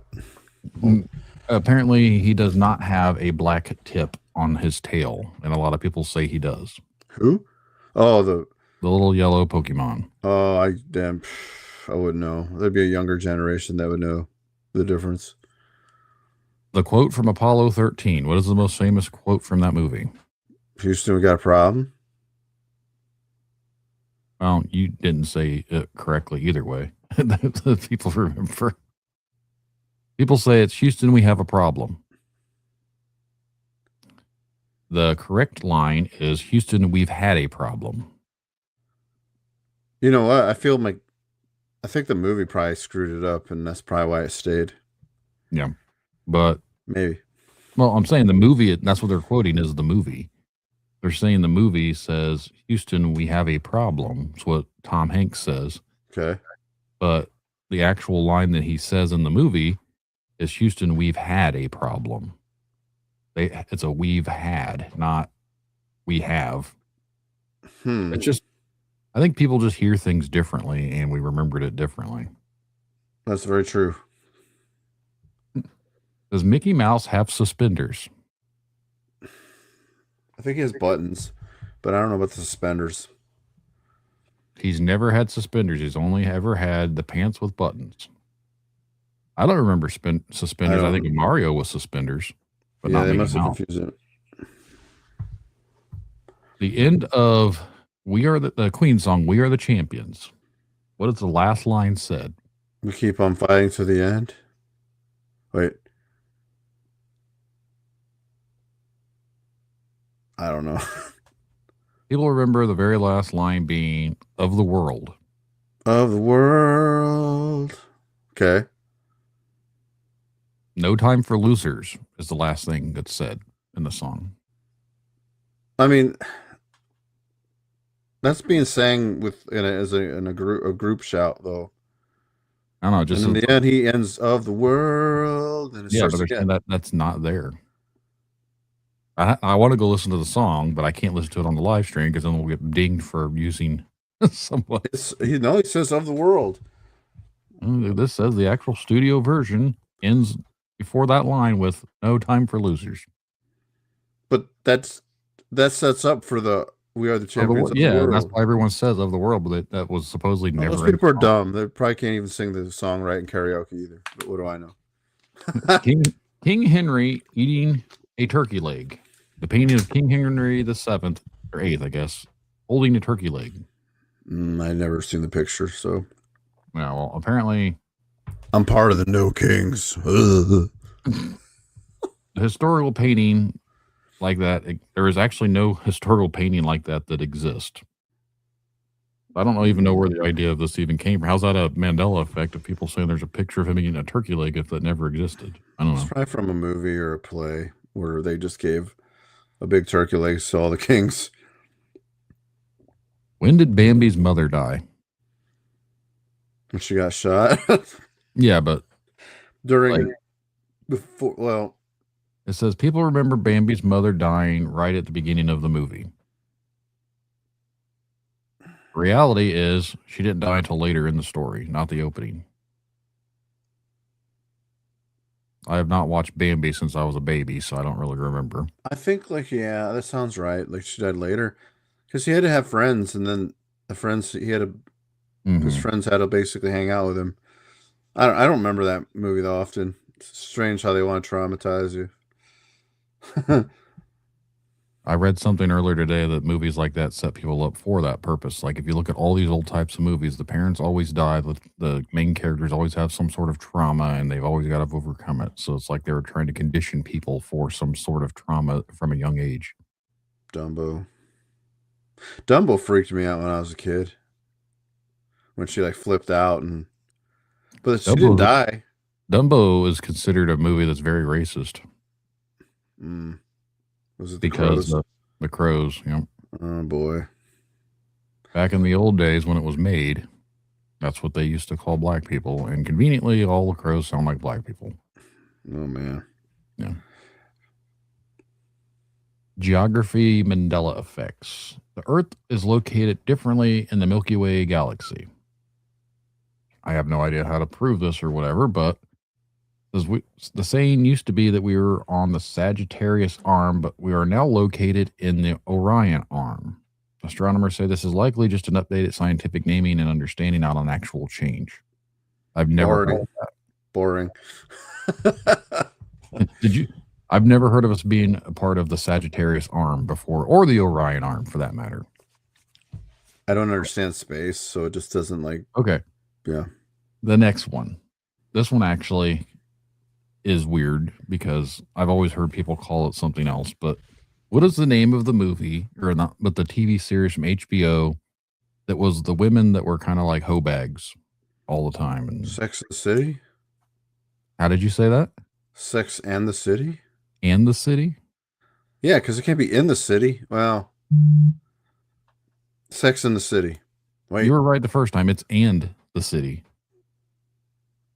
Apparently, he does not have a black tip on his tail, and a lot of people say he does. Who? Oh, the little yellow Pokemon. Oh, I wouldn't know. There'd be a younger generation that would know the difference. The quote from Apollo 13. What is the most famous quote from that movie? Houston, we got a problem. Well, you didn't say it correctly either way. People remember. People say it's Houston, we have a problem. The correct line is Houston, we've had a problem. You know what? I think the movie probably screwed it up, and that's probably why it stayed. Yeah, but maybe. Well, I'm saying the movie, that's what they're quoting is the movie. They're saying the movie says, Houston, we have a problem. That's what Tom Hanks says. Okay. But the actual line that he says in the movie is, Houston, we've had a problem. It's a we've had, not we have. It's just, I think people just hear things differently, and we remembered it differently. That's very true. Does Mickey Mouse have suspenders? I think he has buttons, but I don't know about the suspenders. He's never had suspenders. He's only ever had the pants with buttons. I don't remember suspenders. I think Mario was suspenders, but not they Mickey must have Mouse. confused it. The end of We are the Queen song. We are the champions. What is the last line said? We keep on fighting to the end. Wait. I don't know. People remember the very last line being of the world. Of the world. Okay. No time for losers is the last thing that's said in the song. I mean, that's being sang with in a group shout though. I don't know. Just And in the end, he ends of the world, and it yeah, but starts they're saying again. that that's not there. I want to go listen to the song, but I can't listen to it on the live stream because then we'll get dinged for using someone. He says of the world. This says the actual studio version ends before that line with "No time for losers." But that sets up for the we are the champions of the Yeah, and that's world. why everyone says "of the world," but that was supposedly Well, those never in people are the song. dumb. They probably can't even sing the song right in karaoke either. But what do I know? King Henry eating a turkey leg. The painting of King Henry the Seventh or Eighth, I guess, holding a turkey leg. I never seen the picture, so Well, apparently, I'm part of the No Kings. the historical painting like that, there is actually no historical painting like that exists. I don't even know where the idea of this even came from. How's that a Mandela effect of people saying there's a picture of him eating a turkey leg if that never existed? I don't know. It's probably from a movie or a play where they just gave a big turkey leg to all the kings. When did Bambi's mother die? When she got shot. Yeah, but during before. Well, it says people remember Bambi's mother dying right at the beginning of the movie. Reality is she didn't die until later in the story, not the opening. I have not watched Bambi since I was a baby, so I don't really remember. I think yeah, that sounds right. Like she died later because he had to have friends, and then the friends his friends had to basically hang out with him. I don't remember that movie that often. It's strange how they want to traumatize you. I read something earlier today that movies like that set people up for that purpose. Like if you look at all these old types of movies, the parents always die. The main characters always have some sort of trauma, and they've always got to overcome it. So it's like they were trying to condition people for some sort of trauma from a young age. Dumbo freaked me out when I was a kid. When she like flipped out but she didn't die. Dumbo is considered a movie that's very racist. Was it because the crows? You know. Oh boy! Back in the old days when it was made, that's what they used to call black people, and conveniently, all the crows sound like black people. Oh man! Yeah. Geography Mandela effects. The Earth is located differently in the Milky Way galaxy. I have no idea how to prove this or whatever, but the saying used to be that we were on the Sagittarius arm, but we are now located in the Orion arm. Astronomers say this is likely just an updated scientific naming and understanding, not an actual change. I've never heard of that. Boring. Did you? I've never heard of us being a part of the Sagittarius arm before, or the Orion arm for that matter. I don't understand space, so it just doesn't like. Okay. Yeah. The next one. This one actually is weird because I've always heard people call it something else, but what is the name of the movie or not, but the TV series from HBO that was the women that were kind of like hoe bags all the time? And Sex and the City? How did you say that? Sex and the City? And the City? Yeah, because it can't be in the city. Well, Sex in the City. Wait. You were right the first time. It's and the city.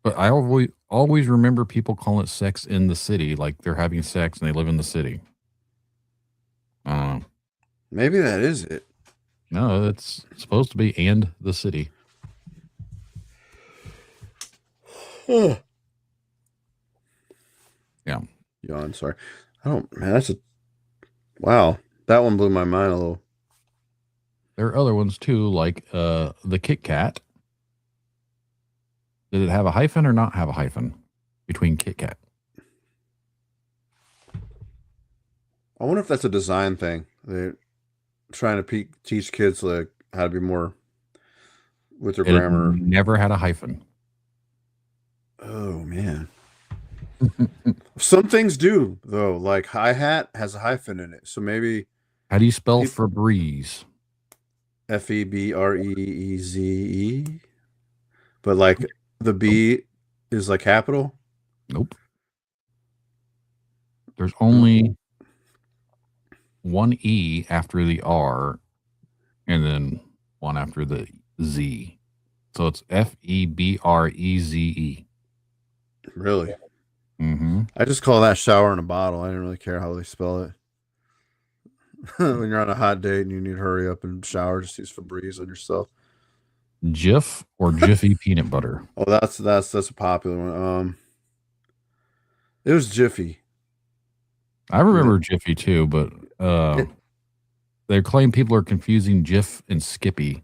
But I always remember people calling it Sex in the City, like they're having sex and they live in the city. Maybe that is it. No, it's supposed to be and the city. Yeah. Yawn, sorry. That's wow. That one blew my mind a little. There are other ones too, like the Kit Kat. Did it have a hyphen or not have a hyphen between Kit Kat? I wonder if that's a design thing. trying to teach kids like how to be more with their It grammar. never had a hyphen. Oh man. Some things do though, like hi hat has a hyphen in it, so maybe How do you spell people Febreze? Febreeze, but like the Nope. B is like capital. Nope. There's Mm, only one E after the R and then one after the Z. So it's Febreze. really? Mm-hmm. I just call that shower in a bottle. I didn't really care how they spell it. When you're on a hot date and you need to hurry up and shower, just use Febreze on yourself. Jif or Jiffy peanut butter. Oh, that's a popular one. It was Jiffy. I And remember Jiffy too, but it, they claim people are confusing Jif and Skippy.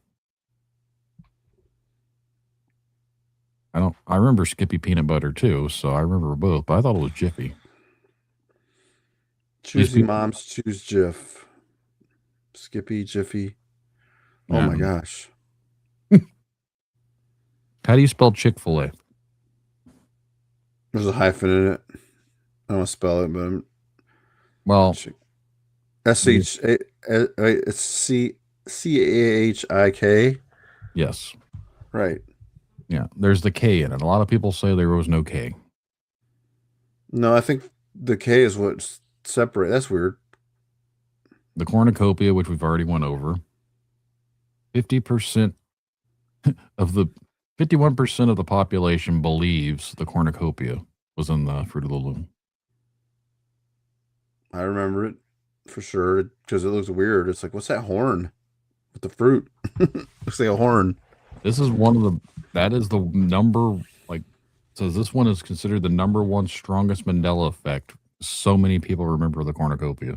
I remember Skippy peanut butter too, so I remember both, but I thought it was Jiffy. These choosy people, moms choose Jif. Skippy, Jiffy. Oh yeah. my gosh. How do you spell Chick-fil-A? There's a hyphen in it. I don't spell it, but Well, SH it's CAHIK. yes. Right. Yeah, there's the K in it. A lot of people say there was no K. No, I think the K is what's separate. That's weird. The cornucopia, which we've already went over, 50% of the 51% of the population believes the cornucopia was in the Fruit of the Loom. I remember it for sure because it looks weird. It's like, what's that horn with the fruit? Looks like a horn. This is one of the that is the number like says this one is considered the number one strongest Mandela effect. So many people remember the cornucopia.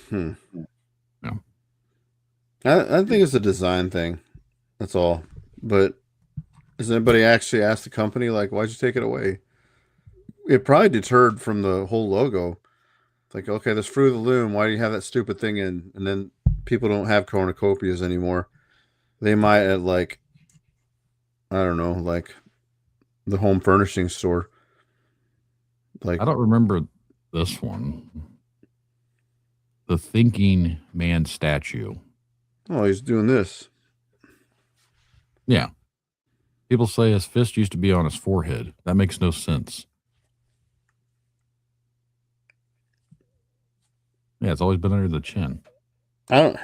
Hmm. Yeah. I think it's a design thing. That's all. But has anybody actually asked the company, like, why'd you take it away? It probably deterred from the whole logo. It's like, okay, this Fruit of the Loom, why do you have that stupid thing in? And then people don't have cornucopias anymore. They might at like, I don't know, like the home furnishing store. I Like, don't remember this one. The thinking man statue. oh, he's doing this. Yeah. People say his fist used to be on his forehead. That makes no sense. Yeah, it's always been under the chin. I don't,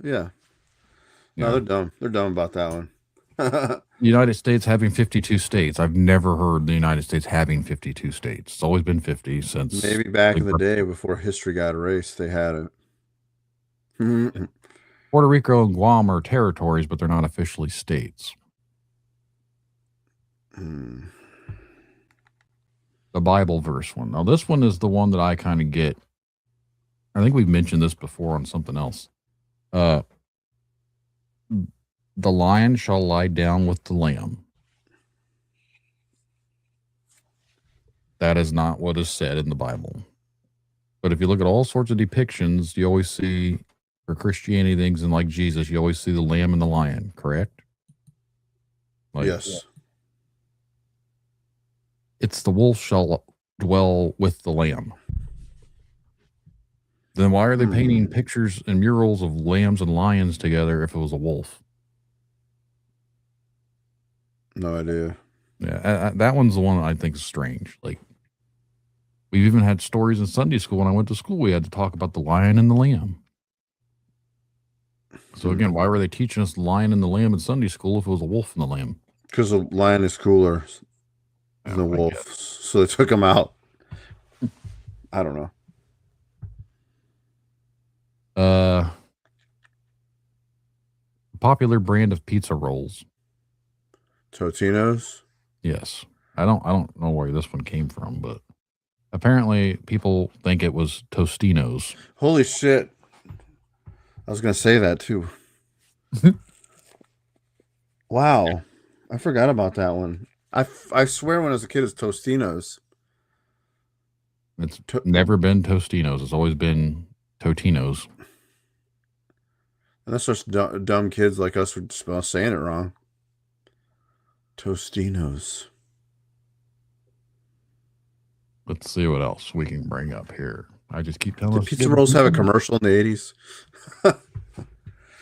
yeah. No, Yeah. they're dumb. They're dumb about that one. The United States having 52 states. I've never heard the United States having 52 states. It's always been 50 since. Maybe back in the day before history got erased, they had it. Puerto Rico and Guam are territories, but they're not officially states. Hmm. The Bible verse one. Now, this one is the one that I kind of get. I think we've mentioned this before on something else. Uh, the lion shall lie down with the lamb. That is not what is said in the Bible. But if you look at all sorts of depictions, you always see, for Christianity things and like Jesus, you always see the lamb and the lion, correct? Like, Yes. it's the wolf shall dwell with the lamb. Then why are they painting pictures and murals of lambs and lions together if it was a wolf? No idea. Yeah, that one's the one I think is strange. Like, we've even had stories in Sunday school. When I went to school, we had to talk about the lion and the lamb. So again, why were they teaching us the lion and the lamb in Sunday school if it was a wolf and the lamb? Because the lion is cooler than the wolf, so they took him out. I don't know. Popular brand of pizza rolls. Totino's. Yes. I don't know where this one came from, but apparently people think it was Tostinos. Holy shit! I was gonna say that too. Wow, I forgot about that one. I swear when I was a kid, it's Tostinos. It's never been Tostinos. It's always been Totino's. And that's just dumb kids like us would spell saying it wrong. Tostinos. Let's see what else we can bring up here. I just keep telling Did us to Pizza give Rolls have a it. commercial in the 80s?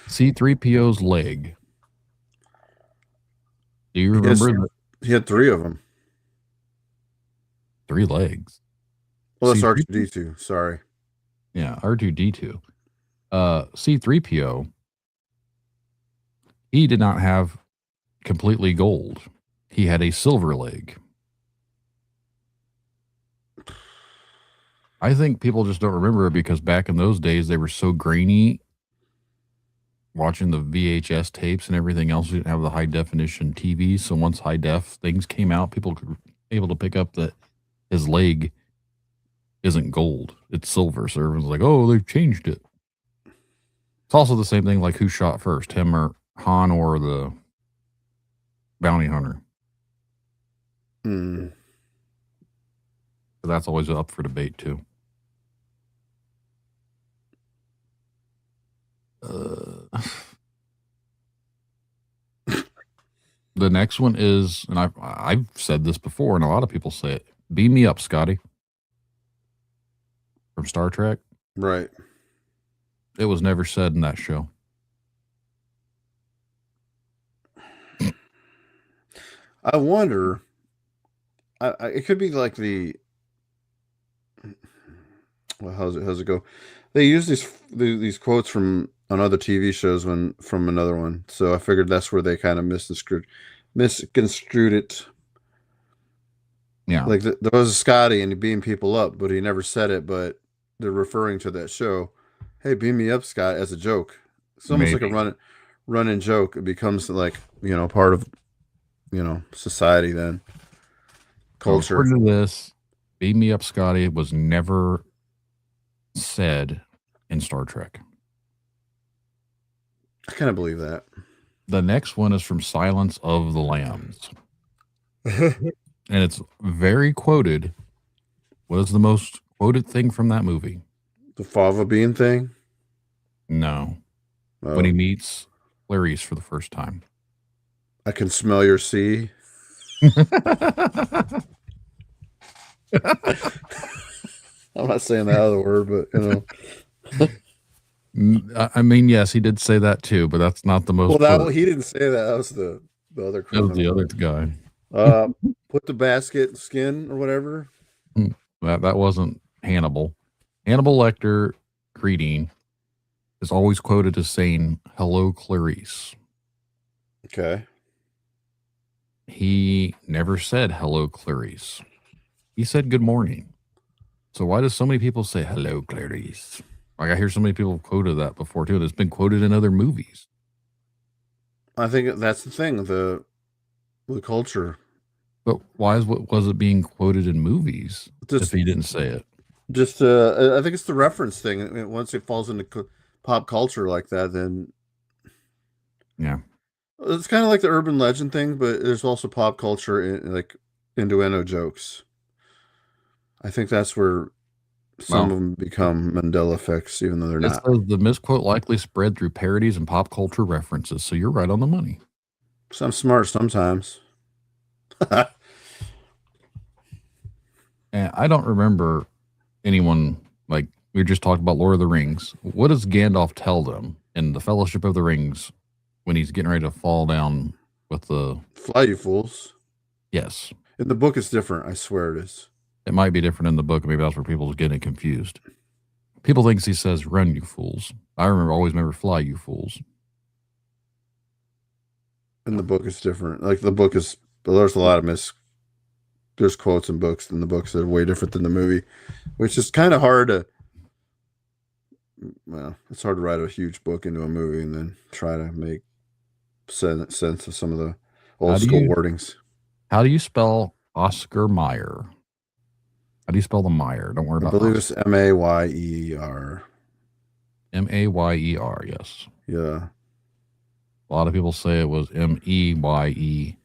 C3PO's leg. Do you He, has, remember the he had 3 of them. 3 legs? Well, that's C3, R2D2. Sorry. yeah, R2D2. C3PO, he did not have completely gold. He had a silver leg. I think people just don't remember it because back in those days they were so grainy. Watching the VHS tapes and everything else, we didn't have the high definition TV. So once high def things came out, people could able to pick up that his leg isn't gold; it's silver. So everyone's like, "Oh, they've changed it." It's also the same thing like who shot first, him or Han or the bounty hunter. Hmm. So that's always up for debate too. The next one is, and I've said this before, and a lot of people say it. Beam me up, Scotty, from Star Trek. Right. It was never said in that show. I wonder. It could be like the. Well, how's it go? They use these quotes from on other TV shows from another one, so I figured that's where they kind of misconstrued it. Yeah, Like there was Scotty and he beamed people up, but he never said it. But they're referring to that show. Hey, beam me up, Scott, as a joke. It's almost like a maybe. run-in joke. It becomes like part of society then So culture. according to this, Beam Me Up, Scotty was never said in Star Trek. I kind of believe that. The next one is from Silence of the Lambs. And it's very quoted. What is the most quoted thing from that movie? The fava bean thing. No. When he Oh, meets Clarice for the first time. I can smell your sea. I'm not saying that other word, but I mean, yes, he did say that too, but that's not the most well, that quoted. he didn't say that. That was the other That was the criminal. other guy. Uh, put the basket skin or whatever. That wasn't Hannibal. Hannibal Lecter greeting is always quoted as saying, "Hello, Clarice." Okay. He never said, "Hello, Clarice." He said, "Good morning." So why do so many people say, "Hello, Clarice"? Like I hear so many people quoted that before too. And it's been quoted in other movies. I think that's the thing. The culture. But why was it being quoted in movies if Just he didn't say it? just I think it's the reference thing. I mean, once it falls into pop culture like that, then Yeah. it's kind of like the urban legend thing, but there's also pop culture like innuendo jokes. I think that's where some Well, of them become Mandela effects, even though they're it not. says the misquote likely spread through parodies and pop culture references. So you're right on the money. So I'm smart sometimes. And I don't remember anyone like we just talked about Lord of the Rings. What does Gandalf tell them in the Fellowship of the Rings when he's getting ready to fall down with the Fly, you fools. yes. In the book, it's different. I swear it is. It might be different in the book. Maybe that's where people are getting confused. People thinks he says "run, you fools." I always remember "fly, you fools." In the book, it's different. Like the book is, there's a lot of there's quotes in books in the books that are way different than the movie, which is kind of hard to. Well, it's hard to write a huge book into a movie and then try to make sense of some of the How old do school you wordings. how do you spell Oscar Mayer? How do you spell the Meyer? Don't worry I about believe it's Oscar. Mayer. Mayer. Yes. Yeah. A lot of people say it was Meyer.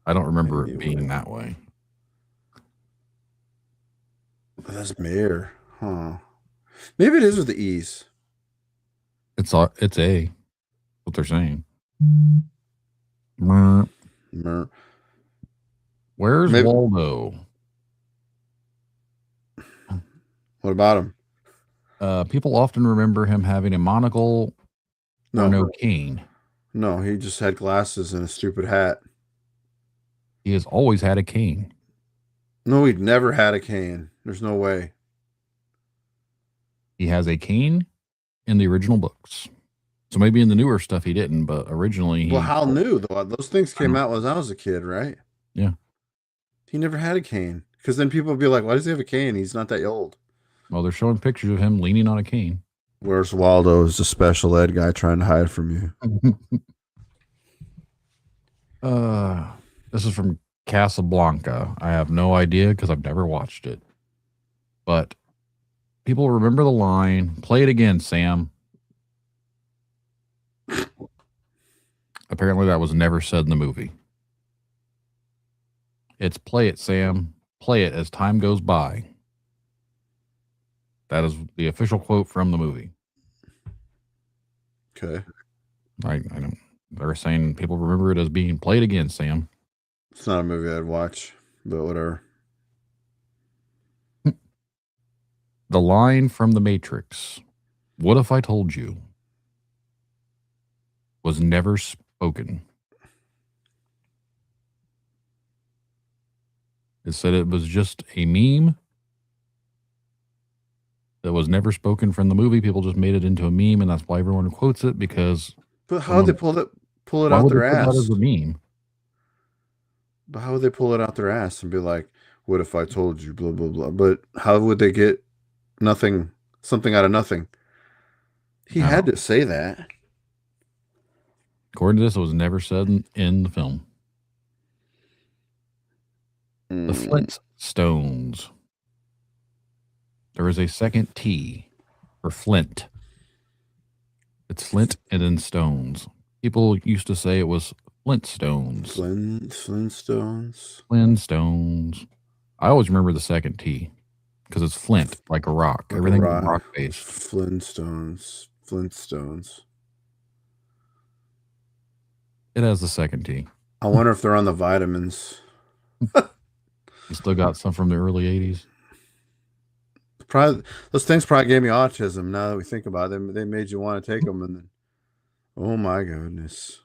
I don't remember it being Anyway, that way. that's Mayer, huh? Maybe it is with the E's. It's A. What they're saying. Mer. Mer- Where's Maybe. Waldo? What about him? People often remember him having a monocle or No, no cane. no, he just had glasses and a stupid hat. He has always had a cane. No, he'd never had a cane. There's no way. He has a cane in the original books. So maybe in the newer stuff he didn't, but originally Well, he. how new though? Those things I came don't. out when I was a kid, right? Yeah. He never had a cane. Because then people would be like, "Why does he have a cane? He's not that old." Well, they're showing pictures of him leaning on a cane. Where's Waldo? Is the special ed guy trying to hide from you? uh, this is from Casablanca. I have no idea because I've never watched it. But people remember the line, play it again, Sam. Apparently, that was never said in the movie. It's play it, Sam. Play it as time goes by. That is the official quote from the movie. Okay. I don't. They're saying people remember it as being played again, Sam. It's not a movie I'd watch, but whatever. The line from The Matrix, "What if I told you?" was never spoken. It said it was just a meme that was never spoken from the movie. People just made it into a meme, and that's why everyone quotes it because But how would they someone. pull it Why out would they their put that as ass? a meme? But how would they pull it out their ass and be like, "What if I told you?" Blah blah blah. But how would they get nothing, something out of nothing? He I don't had know. to say that. According to this, it was never said in the film. The Mm, Flintstones. There is a second T for Flint. It's Flint and then Stones. People used to say it was Flintstones. Flintstones, Flintstones. I always remember the second T because it's Flint, like a rock. like a Everything is rock. rock based. Flintstones. It has the second T. I wonder if they're on the vitamins. You still got some from the early 80s. Probably those things probably gave me autism. Now that we think about them, they made you want to take them, and then, oh my goodness,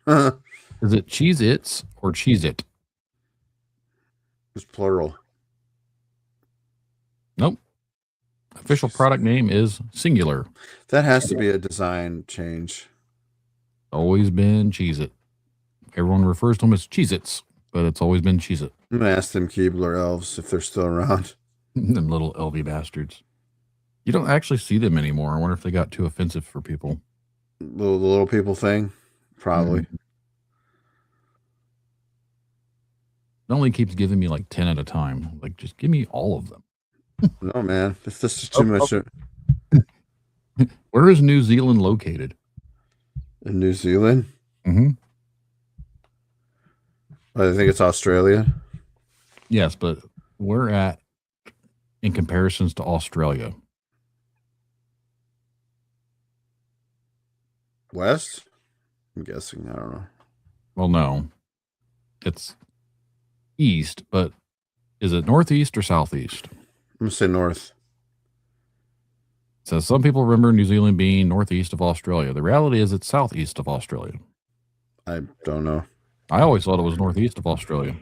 it's Is it Cheez Its or Cheez It? plural. Nope. Official product name is singular. That has to be a design change. Always been Cheez It. Everyone refers to them as Cheez Its, but it's always been Cheez It. I'm gonna ask them Keebler elves if they're still around. Them little LV bastards. You don't actually see them anymore. I wonder if they got too offensive for people. The little people thing, probably. It only keeps giving me like 10 at a time. Like, just give me all of them. No, man, this is too Oh, much. where is New Zealand located? In New Zealand, Mm-hmm. I think it's Australia. Yes, but we're at in comparisons to Australia. West. I'm guessing. I don't know. Well, no, it's east, but is it northeast or southeast? I'm gonna say north. It says some people remember New Zealand being northeast of Australia. The reality is it's southeast of Australia. I don't know. I always thought it was northeast of Australia,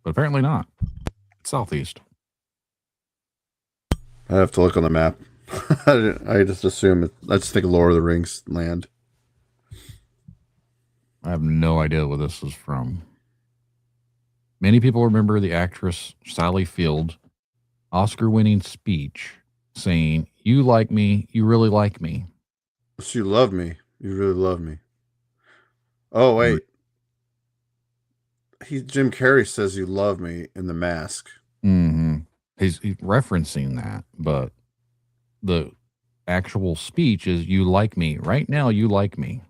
but apparently not. It's southeast. I have to look on the map. I just assume it. I just think Lord of the Rings land. I have no idea where this is from. Many people remember the actress Sally Field Oscar winning speech saying, "You like me, you really like me." So you love me. You really love me. Oh wait, Jim Carrey says you love me in The Mask. Mm-hmm. He's referencing that, but the actual speech is, "You like me. Right now, you like me."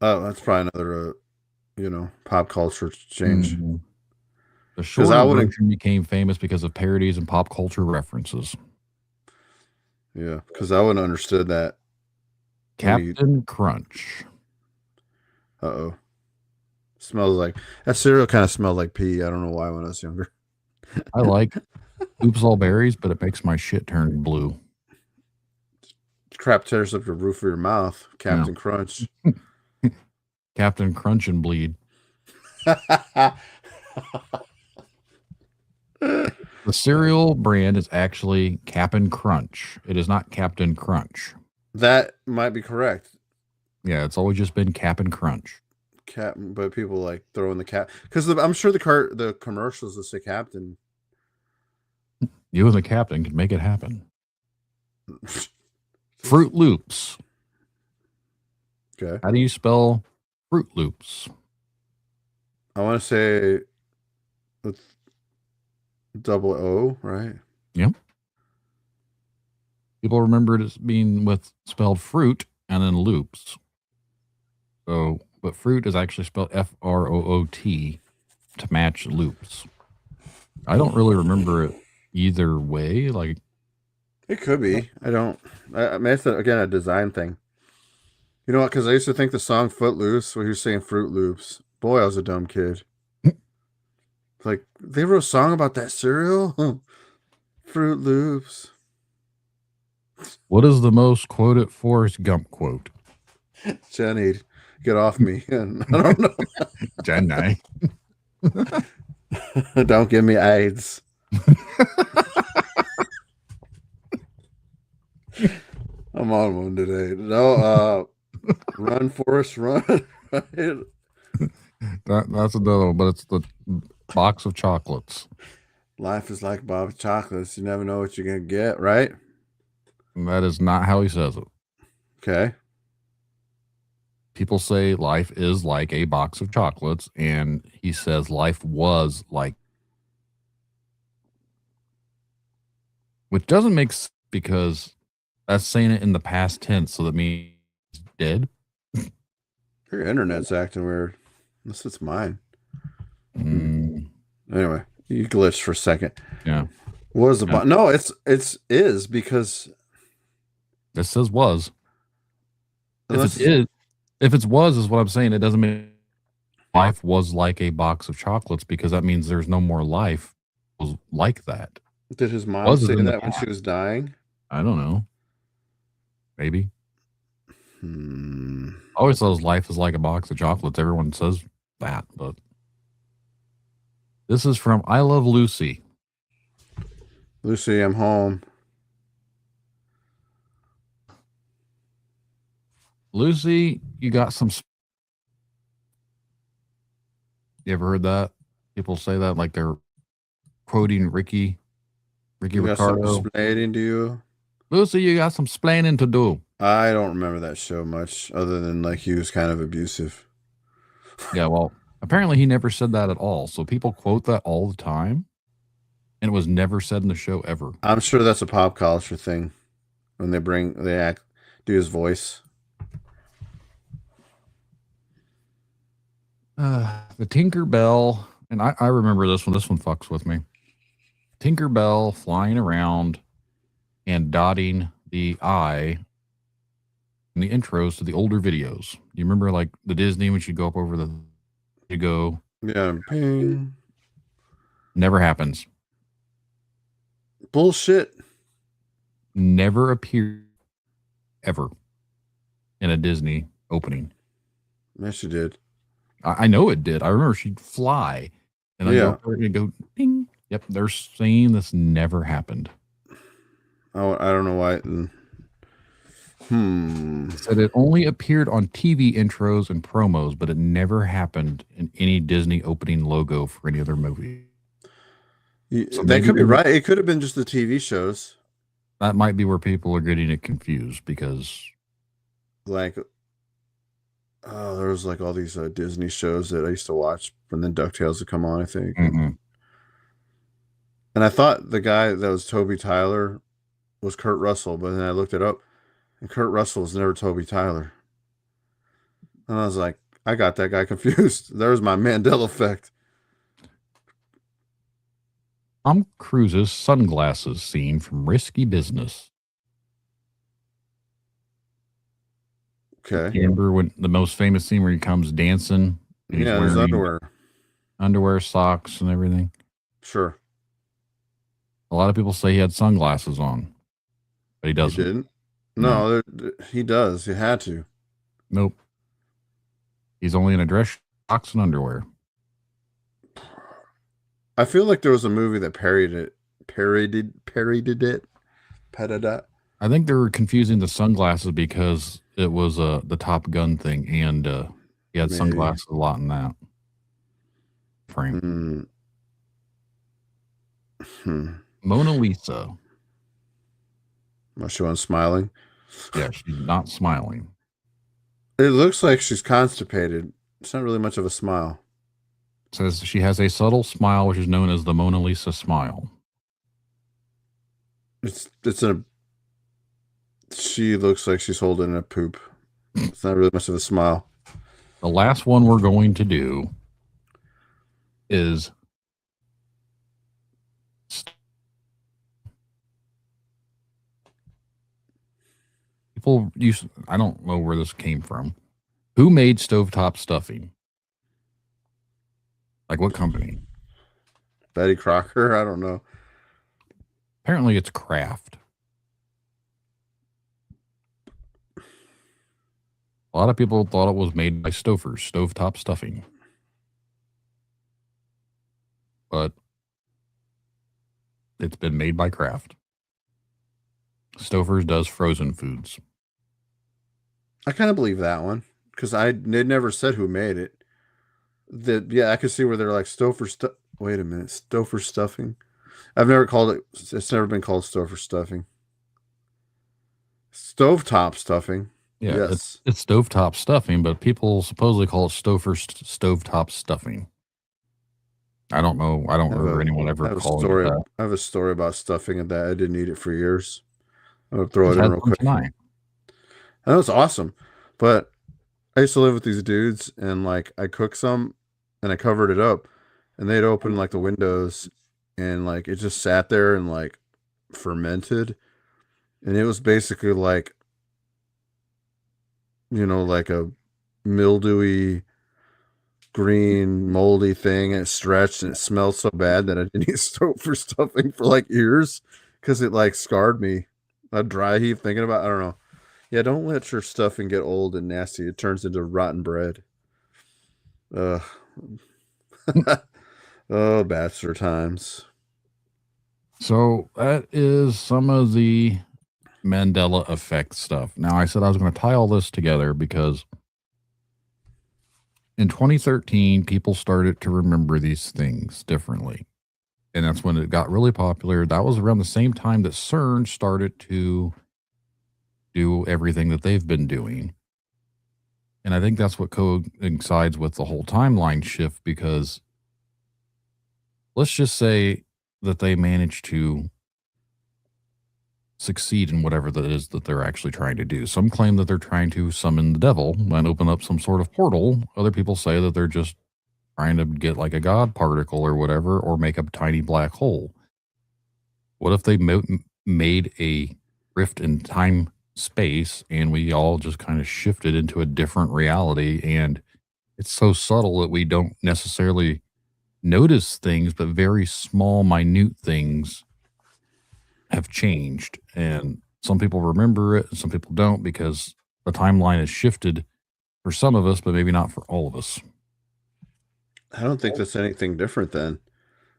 Oh, that's probably another, pop culture change. Mhm. The Because I shorter wouldn't. version became famous because of parodies and pop culture references. Yeah, because I wouldn't have understood that when you. Captain Crunch. Uh-oh. Smells like that cereal kind of smelled like pee. I don't know why when I was younger. I like Oops All Berries, but it makes my shit turn blue. Crap tears up the roof of your mouth, Yeah. Captain Crunch. Captain Crunch and Bleed. The cereal brand is actually Cap'n Crunch. It is not Captain Crunch. That might be correct. Yeah, it's always just been Cap'n Crunch. Captain, but people like throwing the cap because I'm sure the commercials will say Captain. You and the captain can make it happen. Fruit Loops. Okay. How do you spell Fruit Loops? I want to say with double O, right? Yeah. People remember it as being with spelled fruit and then loops. So, but fruit is actually spelled F-R-O-O-T to match loops. I don't really remember it either way. Like, It could be. I mean, it's again a design thing. You know what? Because I used to think the song "Footloose" where he was saying Fruit Loops. Boy, I was a dumb kid. Like they wrote a song about that cereal, Fruit Loops. what is the most quoted Forrest Gump quote? Jenny, get off me! And I don't know. Jenny. Don't give me AIDS. I'm on one today. No, run, Forrest, run. That's another one, but it's the box of chocolates. Life is like a box of chocolates. You never know what you're gonna get, right? And that is not how he says it. Okay. People say life is like a box of chocolates, and he says life was like, which doesn't make sense because that's saying it in the past tense, so that means he's dead. Your internet's acting weird. Unless it's mine. Mm, Anyway, you glitched for a second. yeah. What was the Yeah. no? It's is because This says was. unless If it's was is what I'm saying, it doesn't mean life was like a box of chocolates because that means there's no more life was like that. did his mom Was is say in the that when she was dying? I don't know. Maybe. Hmm. I always thought life is like a box of chocolates. Everyone says that, but this is from I Love Lucy. Lucy, I'm home. Lucy, you got some. You ever heard that? People say that like they're quoting Ricky You got something Ricardo. explaining to you? Lucy, you got some splaining to do. I don't remember that show much, other than like he was kind of abusive. Yeah, well, apparently he never said that at all. So people quote that all the time, and it was never said in the show ever. I'm sure that's a pop culture thing when they do his voice. The Tinker Bell, and I remember this one. This one fucks with me. Tinker Bell flying around and dotting the I in the intros to the older videos. You remember like the Disney when you go up over you go, Yeah, ping. never happens. Bullshit. Never appeared ever in a Disney opening. Yes, you did. I know it did. I remember she'd fly and I'd Yeah. go and go ding. Yep, they're saying this never happened. Oh, I don't know why. It said it only appeared on TV intros and promos, but it never happened in any Disney opening logo for any other movie. So That could be right. It could have been just the TV shows. That might be where people are getting it confused because, like, oh, there was like all these Disney shows that I used to watch, and then DuckTales would come on, I think. mm-hmm. And I thought the guy that was Toby Tyler was Kurt Russell, but then I looked it up, and Kurt Russell was never Toby Tyler. And I was like, I got that guy confused. There's my Mandela effect. Tom Cruise's sunglasses scene from Risky Business. Okay. Remember when the most famous scene where he comes dancing and he's Yeah, in his wearing underwear. underwear, socks, and everything? Sure. A lot of people say he had sunglasses on, but he He doesn't. didn't. No, No, he does. He had to. nope. He's only in a dress, socks, and underwear. I feel like there was a movie that parodied it. Petted. I think they were confusing the sunglasses because it was the Top Gun thing, and he had Maybe. sunglasses a lot in that frame. Mm, hmm. Mona Lisa. Was she one smiling? Yeah, she's not smiling. It looks like she's constipated. It's not really much of a smile. Says she has a subtle smile, which is known as the Mona Lisa smile. It's a. She looks like she's holding a poop. It's not really much of a smile. The last one we're going to do is people use. I don't know where this came from. Who made stovetop stuffing? Like what company? Betty Crocker. I don't know. Apparently, it's Kraft. A lot of people thought it was made by Stouffer's, stovetop stuffing. But it's been made by Kraft. Stouffer's does frozen foods. I kind of believe that one because they never said who made it. Yeah, I could see where they're like Stouffer stuff. Wait a minute, Stouffer stuffing. I've never called it. It's never been called Stouffer stuffing. Stovetop stuffing. Yeah, Yes. it's stovetop stuffing, but people supposedly call it Stouffer's stovetop stuffing. I don't know. I don't remember anyone ever calling it that. I have a story about stuffing and that I didn't eat it for years. I'm gonna throw Just it in had real some quick. tonight. I know it's awesome, but I used to live with these dudes and like I cooked some and I covered it up and they'd open like the windows and like it just sat there and like fermented and it was basically like like a mildewy green moldy thing and it stretched and it smelled so bad that I didn't eat soap for stuffing for like years because it like scarred me. A dry heave thinking about I don't know. Yeah, don't let your stuffing get old and nasty. It turns into rotten bread. Ugh. Oh, bachelor times. So that is some of the Mandela effect stuff. Now, I said I was going to tie all this together because in 2013, people started to remember these things differently. And that's when it got really popular. That was around the same time that CERN started to do everything that they've been doing. And I think that's what coincides with the whole timeline shift because let's just say that they managed to succeed in whatever that is that they're actually trying to do. Some claim that they're trying to summon the devil and open up some sort of portal. Other people say that they're just trying to get like a God particle or whatever, or make a tiny black hole. What if they made a rift in time space and we all just kind of shifted into a different reality? And it's so subtle that we don't necessarily notice things, but very small, minute things have changed. And some people remember it and some people don't because the timeline has shifted for some of us, but maybe not for all of us. I don't think that's anything different then.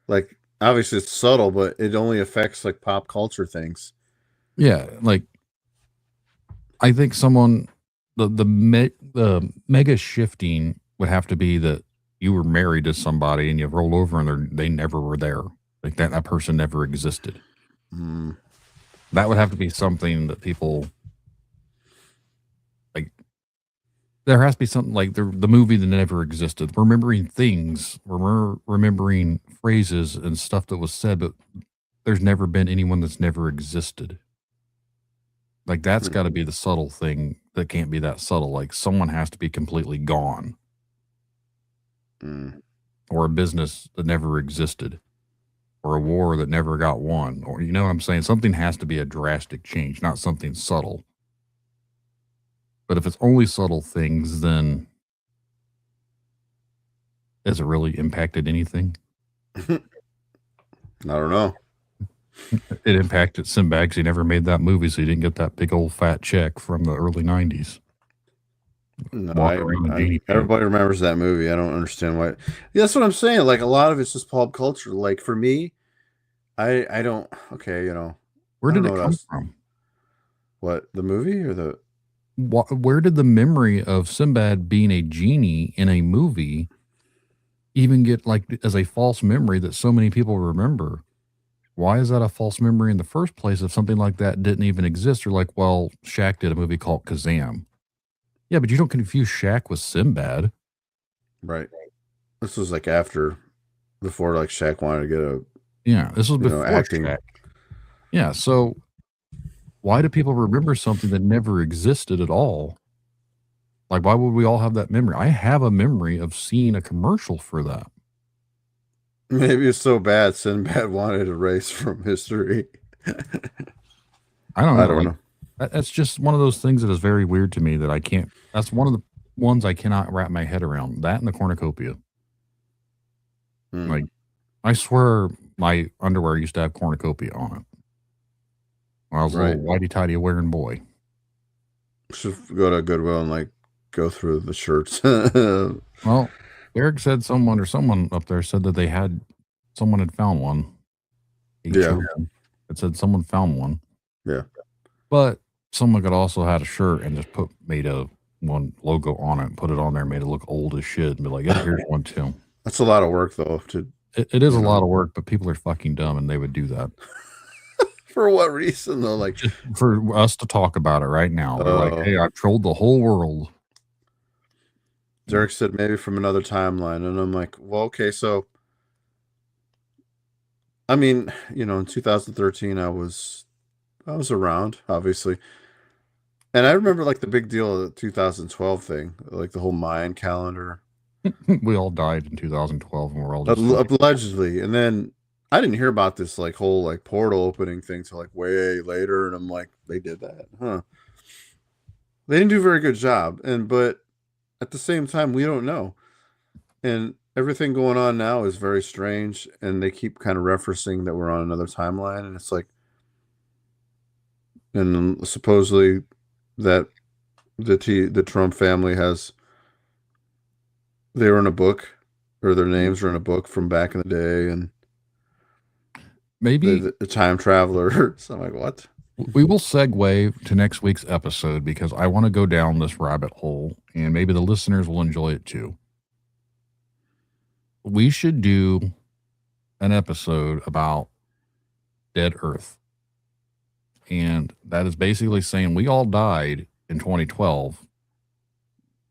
Like, obviously it's subtle, but it only affects like pop culture things. Yeah. Like, I think the mega shifting would have to be that you were married to somebody and you rolled over and they never were there. Like that person never existed. Mm. That would have to be something that people like. There has to be something like the movie that never existed. Remembering things, remembering phrases and stuff that was said, but there's never been anyone that's never existed. Like that's got to be the subtle thing that can't be that subtle. Like someone has to be completely gone, or a business that never existed, or a war that never got won, or you know what I'm saying? Something has to be a drastic change, not something subtle. But if it's only subtle things, then has it really impacted anything? I don't know. It impacted Sinbad because he never made that movie, so he didn't get that big old fat check from the early 90s. No, Walking around in genie pants. everybody remembers that movie. I don't understand why. Yeah, that's what I'm saying. Like a lot of it's just pop culture. Like for me, I don't. Okay, Where I don't did know it what come else. from? What, the movie or the? Where did the memory of Sinbad being a genie in a movie even get like as a false memory that so many people remember? Why is that a false memory in the first place if something like that didn't even exist? Or like, well, Shaq did a movie called Kazam. Yeah, but you don't confuse Shaq with Sinbad. Right. This was like before like Shaq wanted to get a Yeah, this was before acting. Shaq. Yeah, so why do people remember something that never existed at all? Like, why would we all have that memory? I have a memory of seeing a commercial for that. Maybe it's so bad Sinbad wanted to erase from history. I don't I know. don't Like, know. that's just one of those things that is very weird to me that I can't. That's one of the ones I cannot wrap my head around. That and the cornucopia. Hmm. Like, I swear my underwear used to have cornucopia on it. When I was a Right. little whitey tighty wearing boy. Should go to Goodwill and like go through the shirts. Well, Eric said someone up there said that someone had found one. A Yeah. chosen. It said someone found one. Yeah. But someone could also had a shirt and just made a one logo on it and put it on there, made it look old as shit, and be like, "Yeah, here's one too." That's a lot of work though. It is a lot of work, but people are fucking dumb, and they would do that For what reason though? Like, just for us to talk about it right now. We're like, "Hey, I've trolled the whole world." Derek said maybe from another timeline, and I'm like, well, okay, so I mean, in 2013, I was around, obviously, and I remember like the big deal of the 2012 thing, like the whole Mayan calendar, We all died in 2012, and we're all just allegedly, and then I didn't hear about this like whole like portal opening thing till like way later, and I'm like, they did that, huh? They didn't do a very good job, but at the same time, we don't know. And everything going on now is very strange, and they keep kind of referencing that we're on another timeline, and it's like, and supposedly that the Trump family they were in a book, or their names were in a book from back in the day, and maybe the time traveler. So I'm like, what? we will segue to next week's episode because I want to go down this rabbit hole, and maybe the listeners will enjoy it too. We should do an episode about dead Earth. And that is basically saying we all died in 2012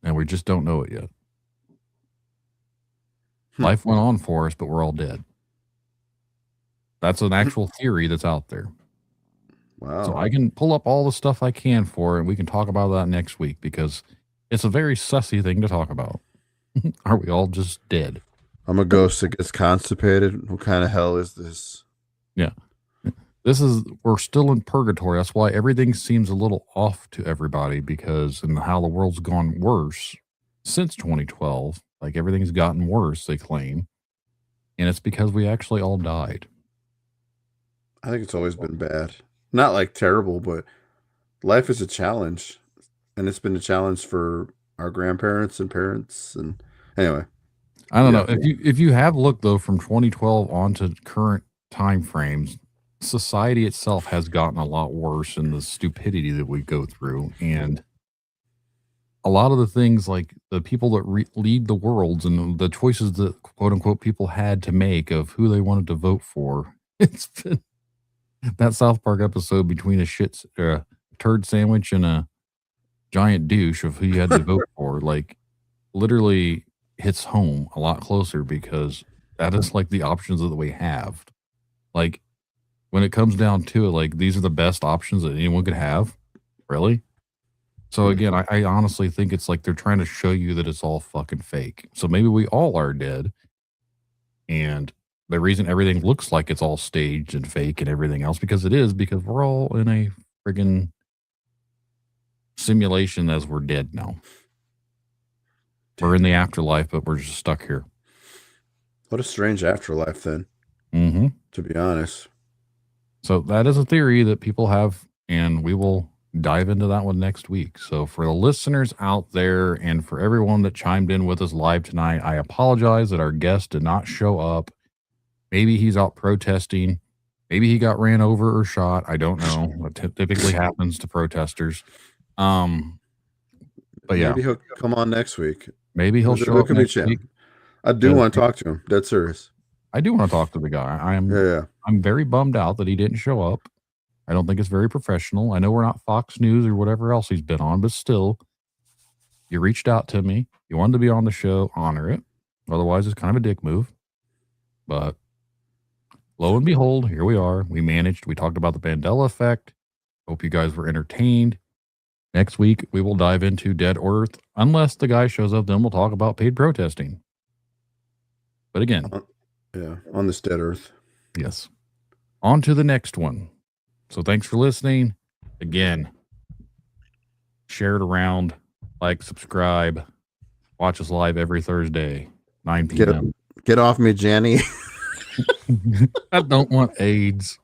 and we just don't know it yet. Life went on for us, but we're all dead. That's an actual theory that's out there. Wow. So I can pull up all the stuff I can for it, and we can talk about that next week because it's a very sussy thing to talk about. Are we all just dead? I'm a ghost that gets constipated. What kind of hell is this? Yeah. We're still in purgatory. That's why everything seems a little off to everybody because in how the world's gone worse since 2012, like everything's gotten worse, they claim. And it's because we actually all died. I think it's always been bad. Not like terrible, but life is a challenge. And it's been a challenge for our grandparents and parents. And anyway, I don't know. If you have looked though from 2012 on to current time frames, society itself has gotten a lot worse in the stupidity that we go through. And a lot of the things like the people that lead the worlds and the choices that quote unquote people had to make of who they wanted to vote for. It's been that South Park episode between a turd sandwich and a giant douche of who you had to vote for, like literally hits home a lot closer because that is like the options that we have. Like when it comes down to it, like these are the best options that anyone could have. Really? So again, I honestly think it's like they're trying to show you that it's all fucking fake. So maybe we all are dead. And the reason everything looks like it's all staged and fake and everything else, because it is, because we're all in a friggin' simulation as we're dead now. We're in the afterlife, but we're just stuck here. What a strange afterlife, then. Mm-hmm. To be honest. So that is a theory that people have, and we will dive into that one next week. So for the listeners out there and for everyone that chimed in with us live tonight, I apologize that our guest did not show up. Maybe he's out protesting. Maybe he got ran over or shot. I don't know. What typically happens to protesters. But yeah, Maybe he'll come on next week. maybe he'll show up next week. I do want to talk to him. Dead serious. I do want to talk to the guy. I'm very bummed out that he didn't show up. I don't think it's very professional. I know we're not Fox News or whatever else he's been on, but still, you reached out to me. You wanted to be on the show. Honor it. Otherwise, it's kind of a dick move. But lo and behold, here we are. We managed. We talked about the Mandela effect. Hope you guys were entertained. Next week, we will dive into Dead Earth. Unless the guy shows up, then we'll talk about paid protesting. But again. On this dead earth. Yes. On to the next one. So thanks for listening. Again, share it around, like, subscribe, watch us live every Thursday, 9 p.m. Get off me, Jenny. I don't want AIDS.